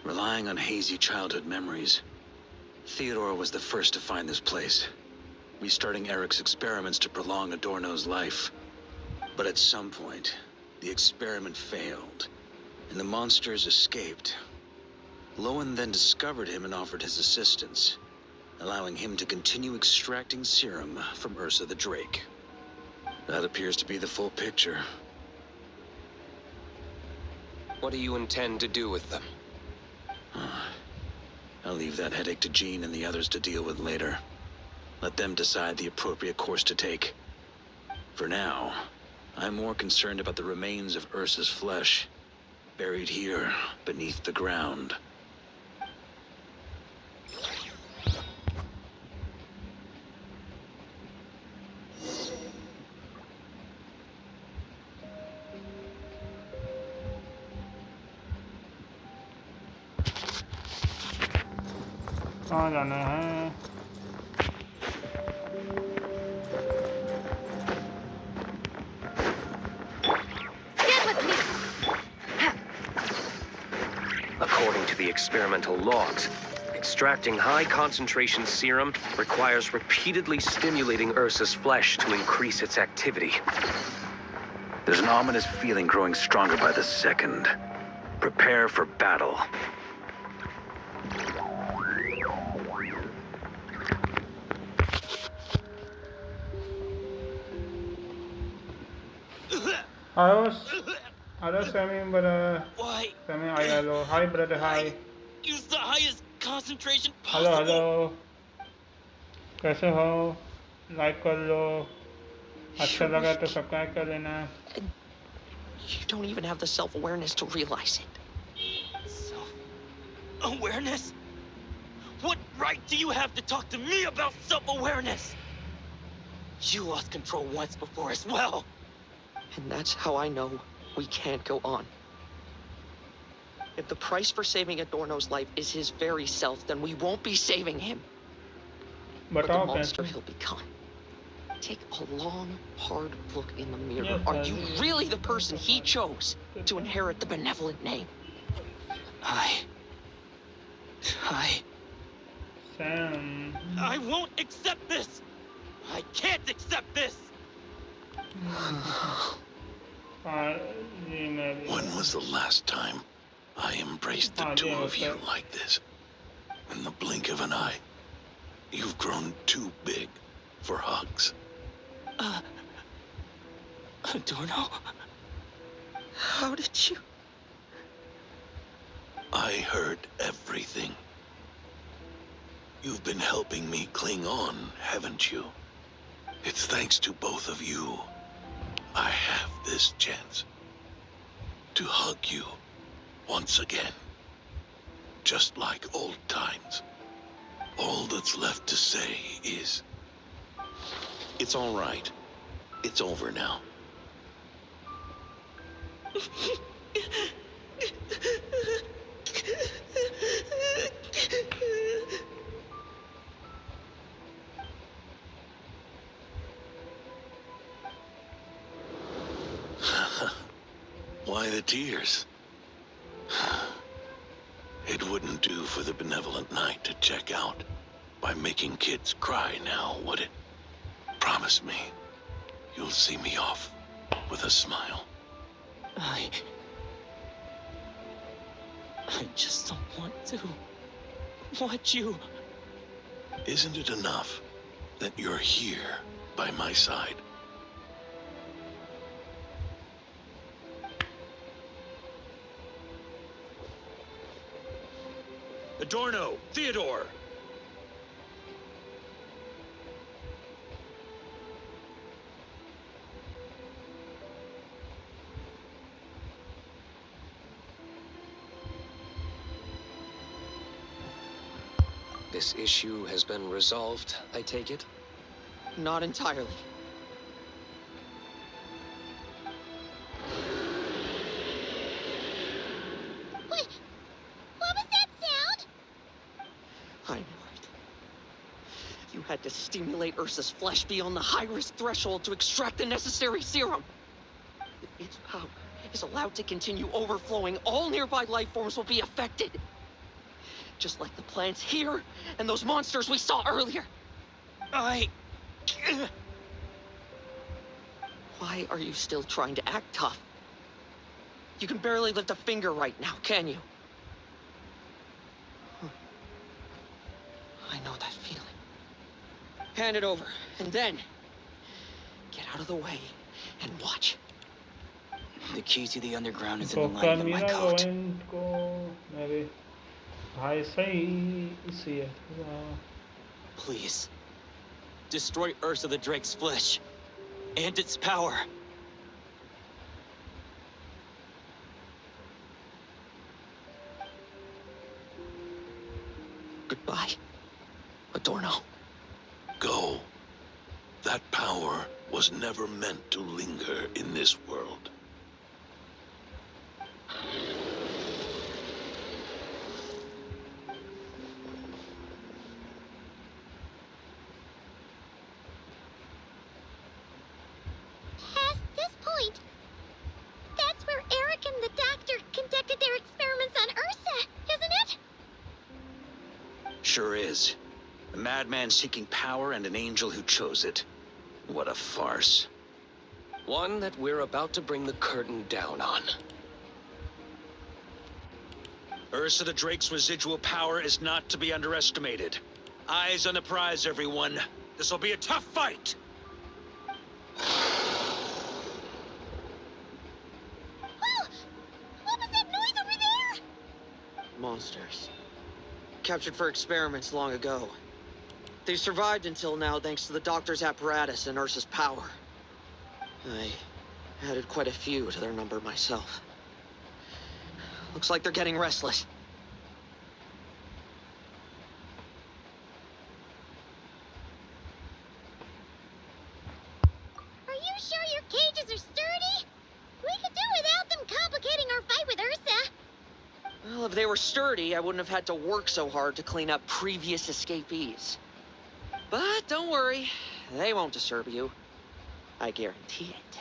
Relying on hazy childhood memories, Theodore was the first to find this place, restarting Eric's experiments to prolong Adorno's life. But at some point, the experiment failed, and the monsters escaped. Lohen then discovered him and offered his assistance, allowing him to continue extracting serum from Ursa the Drake. That appears to be the full picture. What do you intend to do with them? I'll leave that headache to Jean and the others to deal with later. Let them decide the appropriate course to take. For now, I'm more concerned about the remains of Ursa's flesh, buried here beneath the ground. कहाँ जाना है According to the experimental logs, extracting high-concentration serum requires repeatedly stimulating Ursa's flesh to increase its activity. There's an ominous feeling growing stronger by the second. Prepare for battle. Hello, Sammy, brother. Why? Sammy, hello. Hi, brother, hi. Use the highest concentration Hello, possible. hello. कैसे हो? Like कर लो. अच्छा लगा तो subscribe कर लेना. You don't even have the self-awareness to realize it. Self-awareness? What right do you have to talk to me about self-awareness? You lost control once before as well. And that's how I know we can't go on. If the price for saving Adorno's life is his very self, then we won't be saving him. But the monster he'll become. Take a long, hard look in the mirror. Yeah, Are you really the person he chose to inherit the benevolent name? Sam. I won't accept this! I can't accept this! When was the last time I embraced the two of you like this? In the blink of an eye, you've grown too big for hugs. Adorno? How did you... I heard everything. You've been helping me cling on, haven't you? It's thanks to both of you I have this chance to hug you once again. Just like old times. All that's left to say is... It's all right. It's over now. Why the tears? It wouldn't do for the benevolent knight to check out by making kids cry now, would it? Promise me, you'll see me off with a smile. I just don't want to watch you. Isn't it enough that you're here by my side? Adorno, Theodore! This issue has been resolved, I take it? Not entirely. What was that sound? I knew it. You had to stimulate Ursa's flesh beyond the high-risk threshold to extract the necessary serum. If its power is allowed to continue overflowing, all nearby life forms will be affected. Just like the plants here and those monsters we saw earlier. Why are you still trying to act tough? You can barely lift a finger right now, can you? I know that feeling. Hand it over, and then get out of the way and watch. The key to the underground is in तो the कल lining of my मेरा coat. लोहेन को मेरे भाई सही इसी है Please. Destroy Ursa the Drake's flesh. And its power. Goodbye, Adorno. Go. That power was never meant to linger in this world. Past this point, that's where Eric and the doctor conducted their experiments on Ursa, isn't it? Sure is. A madman seeking power and an angel who chose it. What a farce. One that we're about to bring the curtain down on. Ursa the Drake's residual power is not to be underestimated. Eyes on the prize, everyone. This'll be a tough fight! Oh! What was that noise over there? Monsters. Captured for experiments long ago. They've survived until now thanks to the doctor's apparatus and Ursa's power. I added quite a few to their number myself. Looks like they're getting restless. Are you sure your cages are sturdy? We could do without them complicating our fight with Ursa. Well, if they were sturdy, I wouldn't have had to work so hard to clean up previous escapees. But don't worry, They won't disturb you. I guarantee it.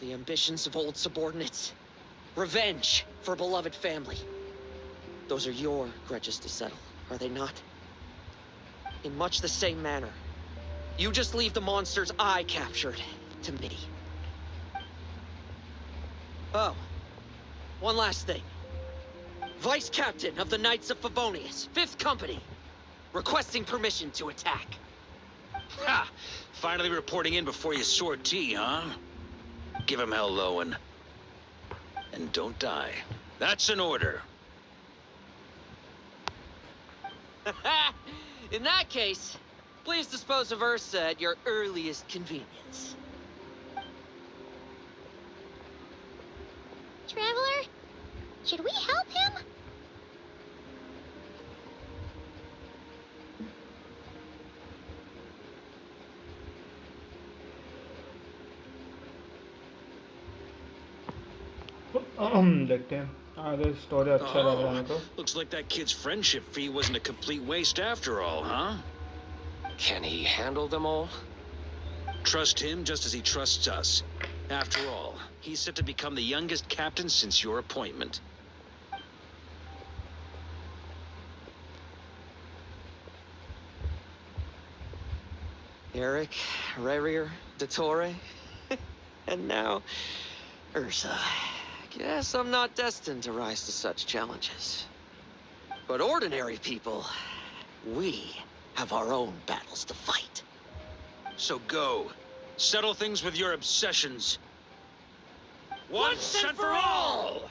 The ambitions of old subordinates. Revenge for beloved family. Those are your grudges to settle, are they not? In much the same manner, you just leave the monsters I captured to me. Oh, one last thing. Vice Captain of the Knights of Favonius, 5th Company, requesting permission to attack. Ha! Finally reporting in before you sortie, huh? Give him hell, Lohen. And don't die. That's an order. In that case, please dispose of Ursa at your earliest convenience. Traveler, should we help him? देखते हैं आगे story अच्छा लग रहा है तो Looks like that kid's friendship fee wasn't a complete waste after all, huh? Can he handle them all? Trust him just as he trusts us. After all, he's set to become the youngest captain since your appointment. Eric, Rerir, Dottore, and now Ursa. Guess I'm not destined to rise to such challenges. But ordinary people, we have our own battles to fight. So go. Settle things with your obsessions. Once and for all!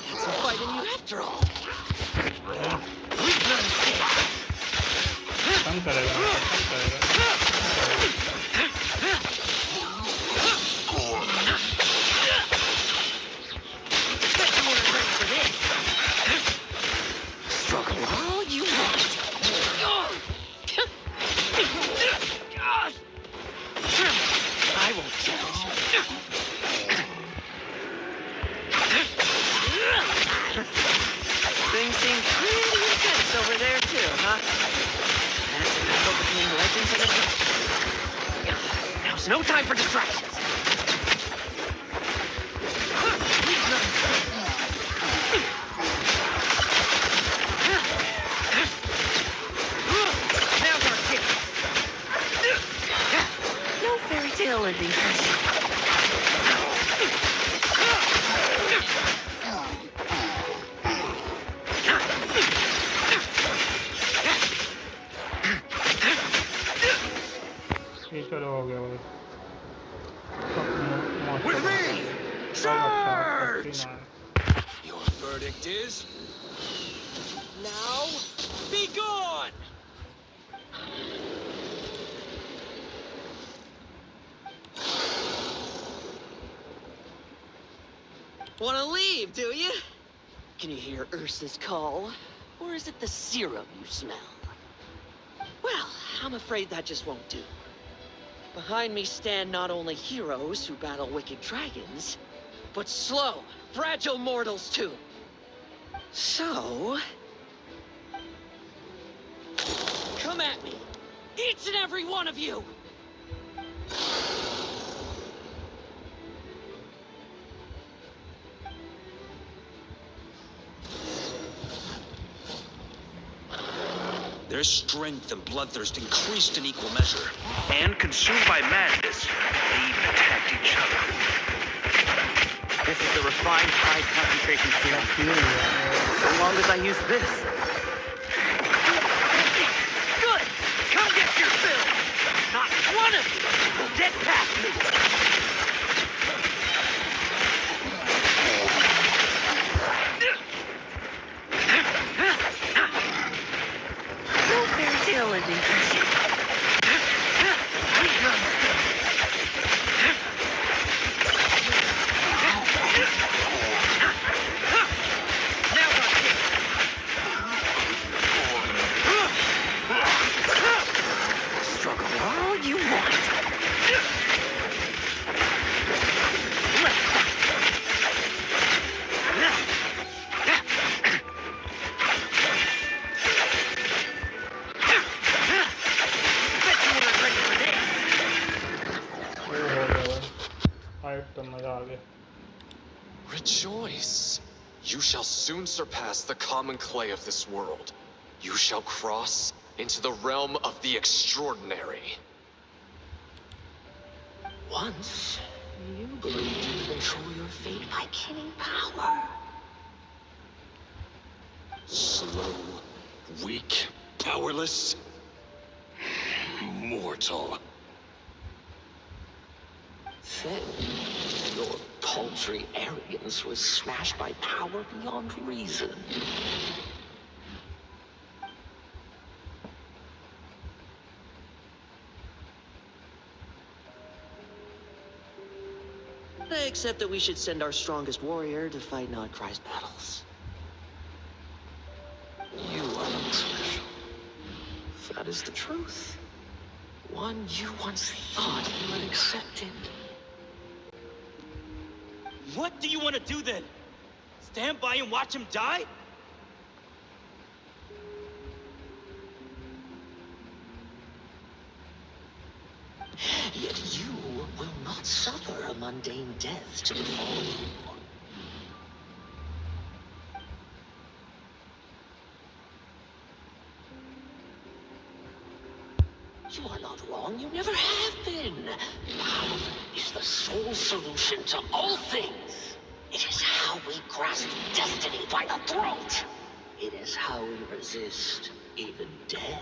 That's some fight in you after all. कम करेगा Struggle all you want. I won't challenge you. Things seem pretty intense over there too, huh? That's a battle between legends and adults. Now's no time for distractions. Now's our chance. No fairy tale ending. चलो हो गया भाई With me! Charge! अच्छा Your verdict is... Now, be gone! Wanna leave, do you? Can you hear Ursa's call? Or is it the serum you smell? Well, I'm afraid that just won't do. Behind me stand not only heroes who battle wicked dragons, but slow, fragile mortals too. So... come at me, each and every one of you! Their strength and bloodthirst increased in equal measure. And consumed by madness, they even attacked each other. This is the refined high concentration serum. So long as I use this. Good! Come get your fill! Not one of you will get past me! आगे। Rejoice. You shall soon surpass the common clay of this world. You shall cross into the realm of the extraordinary. Once, you believed you could control your fate by killing power. Slow, weak, powerless, mortal. Then, your paltry arrogance was smashed by power beyond reason. I accept that we should send our strongest warrior to fight Nodcry's battles. You are not special. That is the truth. One you once thought you had accepted. What do you want to do then? Stand by and watch him die? Yet you will not suffer a mundane death to befall you. You are not wrong. You never have been. Power is the sole solution to all things. It is how we grasp destiny by the throat. It is how we resist even death.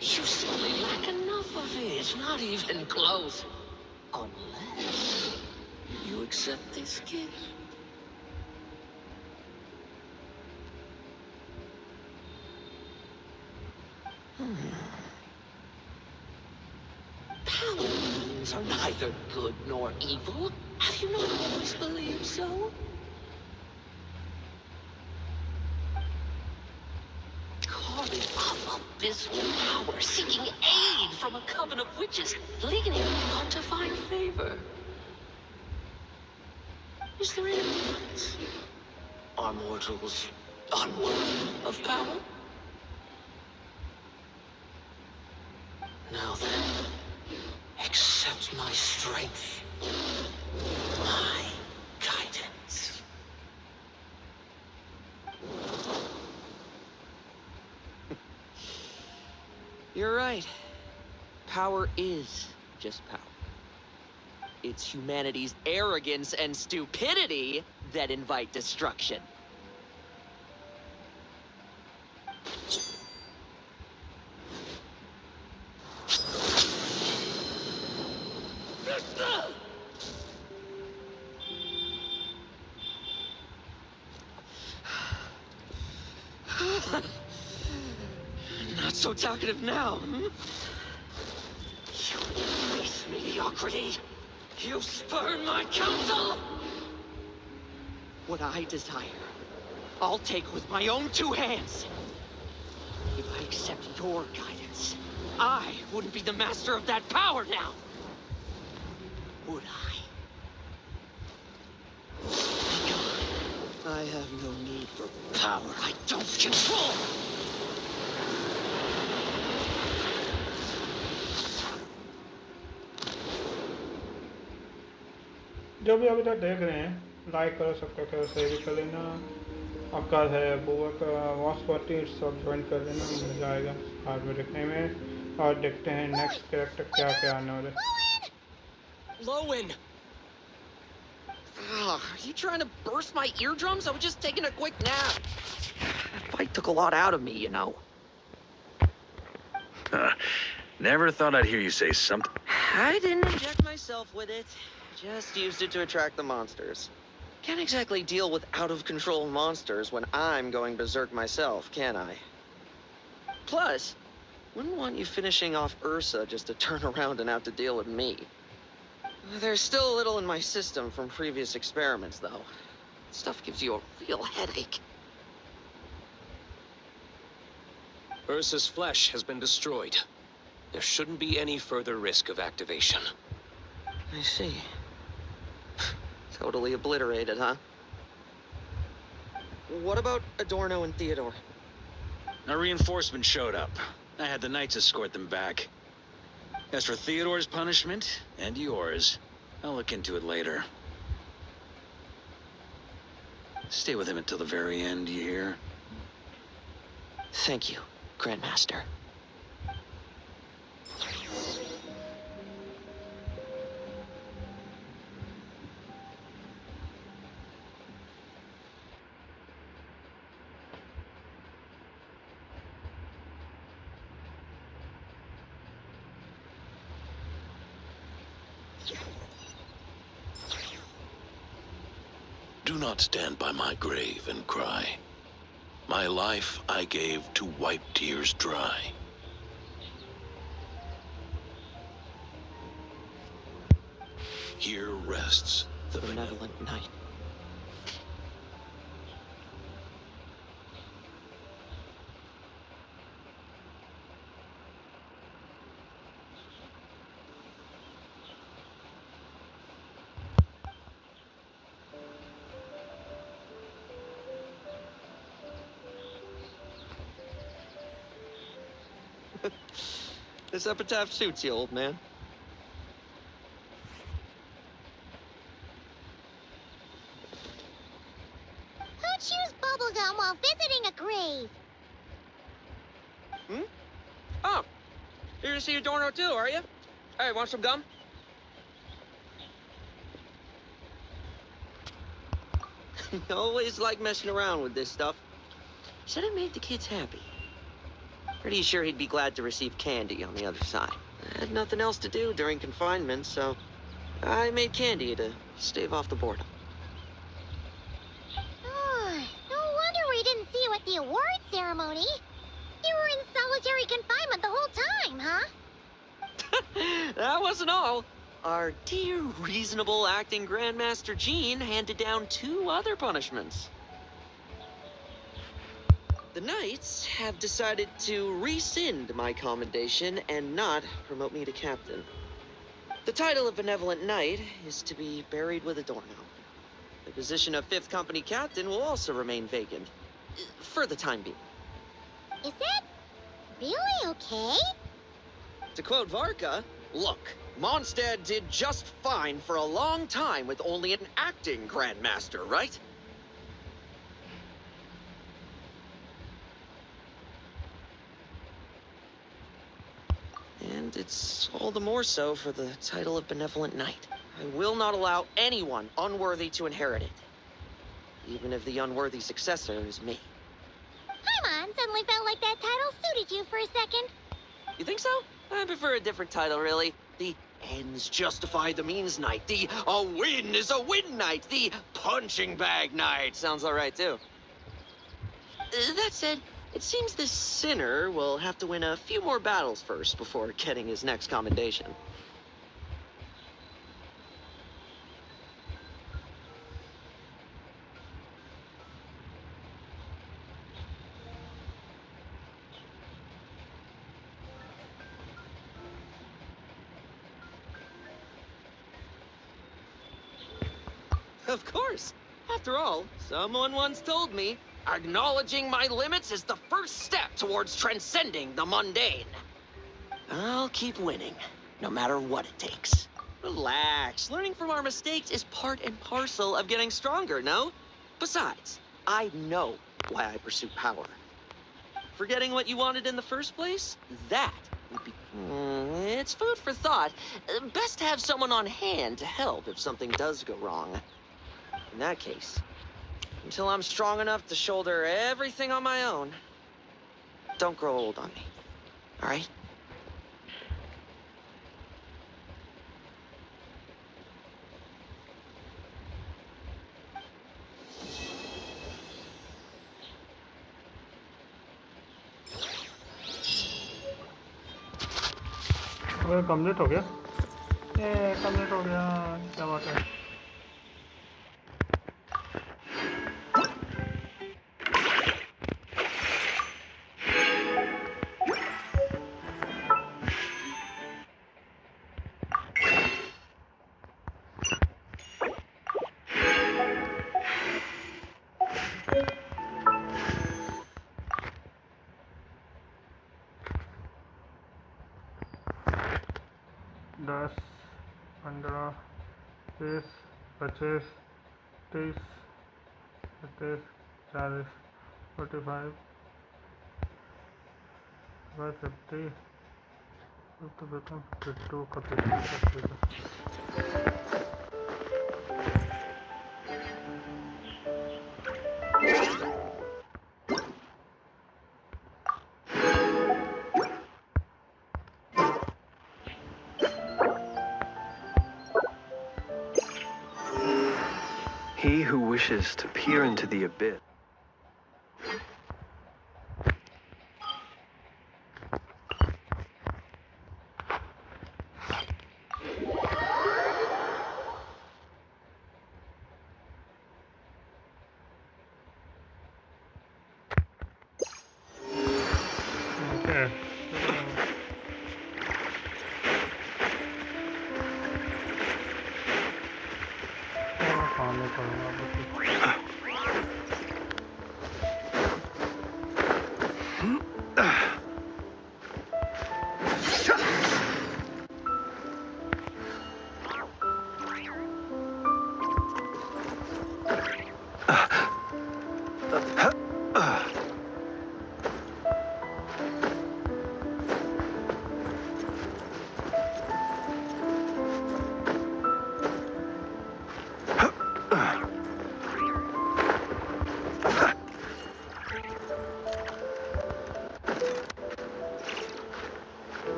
You simply lack enough of it. Not even close. Unless you accept this gift. Powers are neither good nor evil. Have you not always believed so? Carving up abysmal power, seeking aid from a coven of witches, leading on to find favor. Is there any difference? Are mortals unworthy of power? Now then, accept my strength, my guidance. You're right. Power is just power. It's humanity's arrogance and stupidity that invite destruction. Not so talkative now, hmm? You embrace mediocrity. You spurn my counsel. What I desire, I'll take with my own two hands. If I accept your guidance, I wouldn't be the master of that power now. Would I? I have no need for power I don't control. जो भी अभी तक देख रहे हैं like करो, subscribe करो, share भी कर लेना। आपका है बुआ का वॉच पार्टी सब ज्वाइन कर लेना, मजा आएगा बाद में देखने में। और देखते हैं नेक्स्ट कैरेक्टर क्या क्या आने वाले। Lohen! Are you trying to burst my eardrums? I was just taking a quick nap. That fight took a lot out of me, you know. Never thought I'd hear you say something. I didn't inject myself with it. Just used it to attract the monsters. Can't exactly deal with out-of-control monsters when I'm going berserk myself, can I? Plus, wouldn't want you finishing off Ursa just to turn around and have to deal with me. There's still a little in my system from previous experiments, though. Stuff gives you a real headache. Ursa's flesh has been destroyed. There shouldn't be any further risk of activation. I see. Totally obliterated, huh? What about Adorno and Theodore? A reinforcement showed up. I had the Knights escort them back. As for Theodore's punishment, and yours, I'll look into it later. Stay with him until the very end, you hear? Thank you, Grandmaster. Do not stand by my grave and cry. My life I gave to wipe tears dry. Here rests The benevolent knight. This epitaph suits you, old man. Who chews bubblegum while visiting a grave? Hmm? Oh, you're gonna see Adorno too, are you? Hey, want some gum? Always like messing around with this stuff. Said it made the kids happy. Pretty sure he'd be glad to receive candy on the other side. I had nothing else to do during confinement, so I made candy to stave off the boredom. Oh, no wonder we didn't see you at the award ceremony. You were in solitary confinement the whole time, huh? That wasn't all. Our dear, reasonable acting Grandmaster Gene handed down 2 other punishments. The Knights have decided to rescind my commendation and not promote me to captain. The title of Benevolent Knight is to be buried with Adorno. The position of 5th Company Captain will also remain vacant, for the time being. Is that really okay? To quote Varka, look, Mondstadt did just fine for a long time with only an acting Grandmaster, right? And it's all the more so for the title of Benevolent Knight. I will not allow anyone unworthy to inherit it, even if the unworthy successor is me. Paimon suddenly felt like that title suited you for a second. You think so? I prefer a different title, really. The ends justify the means knight. The a win is a win knight. The punching bag knight sounds all right, too. That said, it seems this sinner will have to win a few more battles first before getting his next commendation. Of course. After all, someone once told me, acknowledging my limits is the first step towards transcending the mundane. I'll keep winning, no matter what it takes. Relax. Learning from our mistakes is part and parcel of getting stronger, no? Besides, I know why I pursue power. Forgetting what you wanted in the first place? That would be... it's food for thought. Best to have someone on hand to help if something does go wrong. In that case, until I'm strong enough to shoulder everything on my own, don't grow old on me, all right? अरे complete हो गया ये complete हो गया क्या बात है 25, 30, 31, 40, 45, 50, 52, 53. He who wishes to peer into the abyss. Okay. काम नहीं करूँगा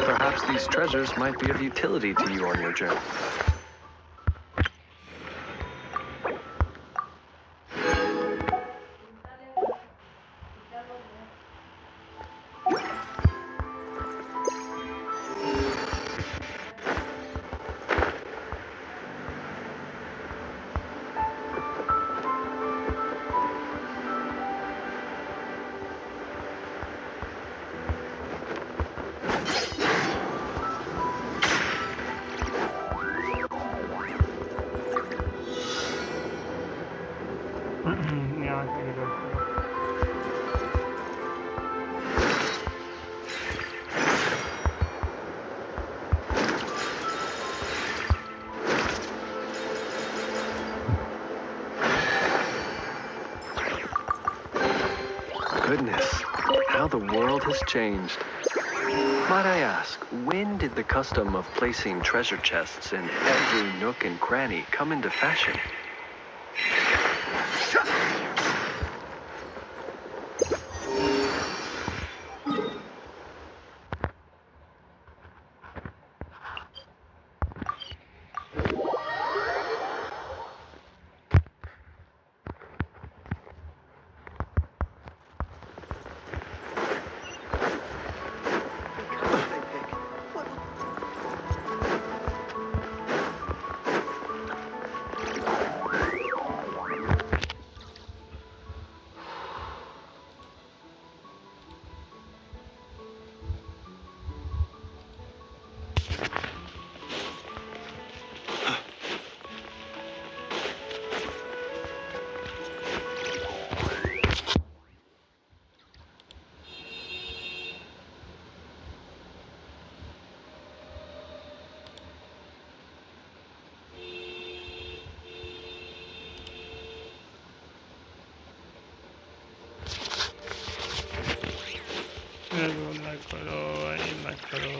Perhaps these treasures might be of utility to you on your journey. यहाँ से इधर Goodness, how the world has changed. Might I ask, when did the custom of placing treasure chests in every nook and cranny come into fashion? करो, वही मत करो।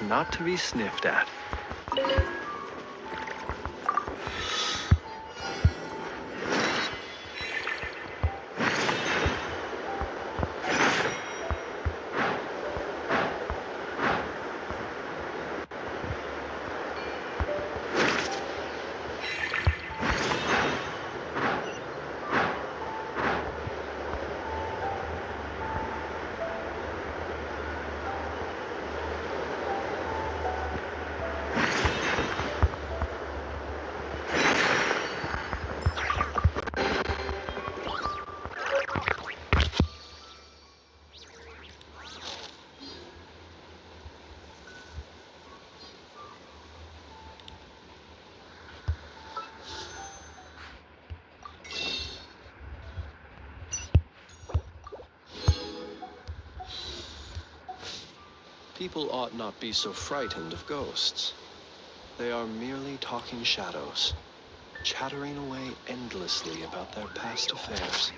Not to be sniffed at. People ought not be so frightened of ghosts. They are merely talking shadows, chattering away endlessly about their past affairs.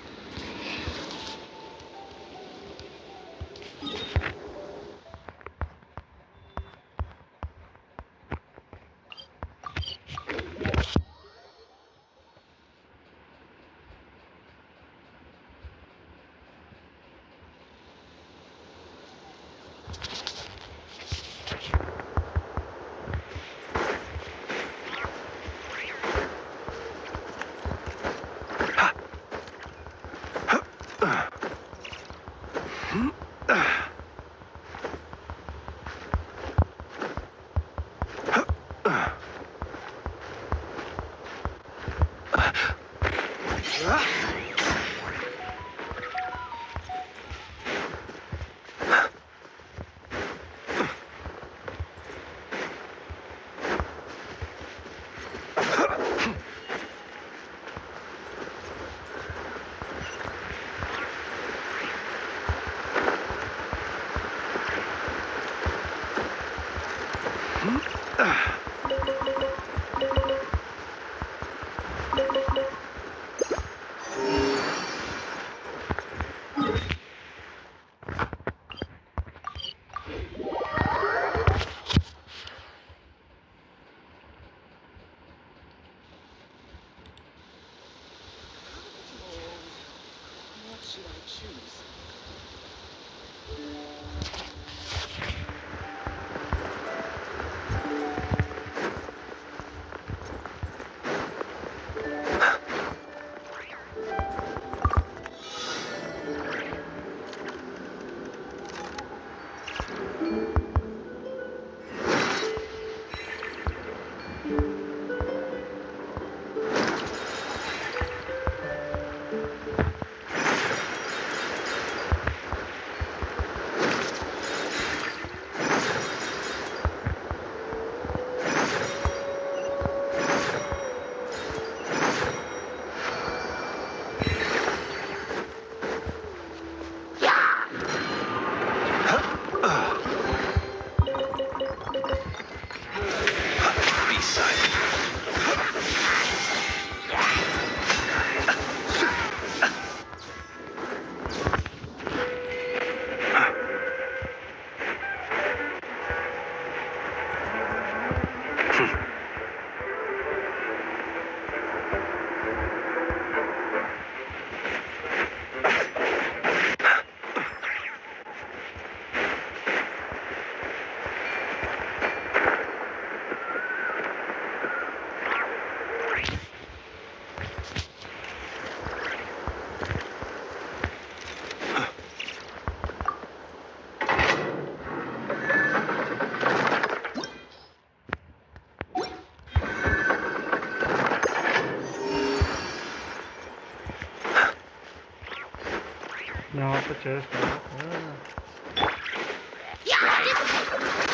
तो chest है।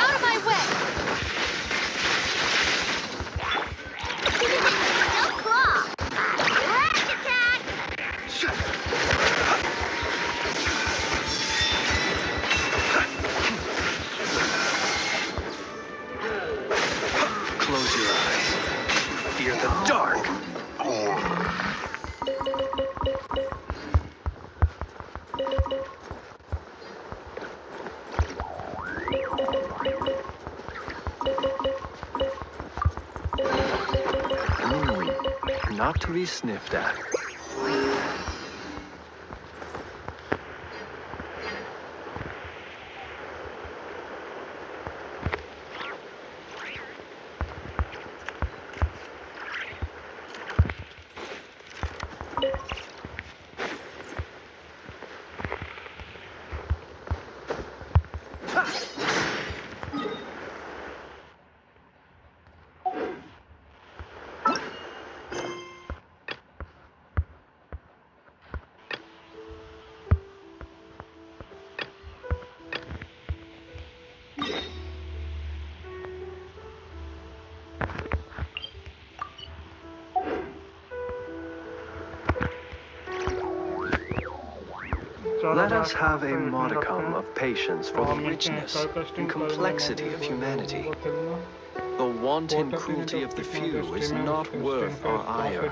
Out of my way! Don't claw! Rash attack! Close your eyes. Fear the dark. Not to be sniffed at. Let us have a modicum of patience for the richness and complexity of humanity. The wanton cruelty of the few is not worth our ire.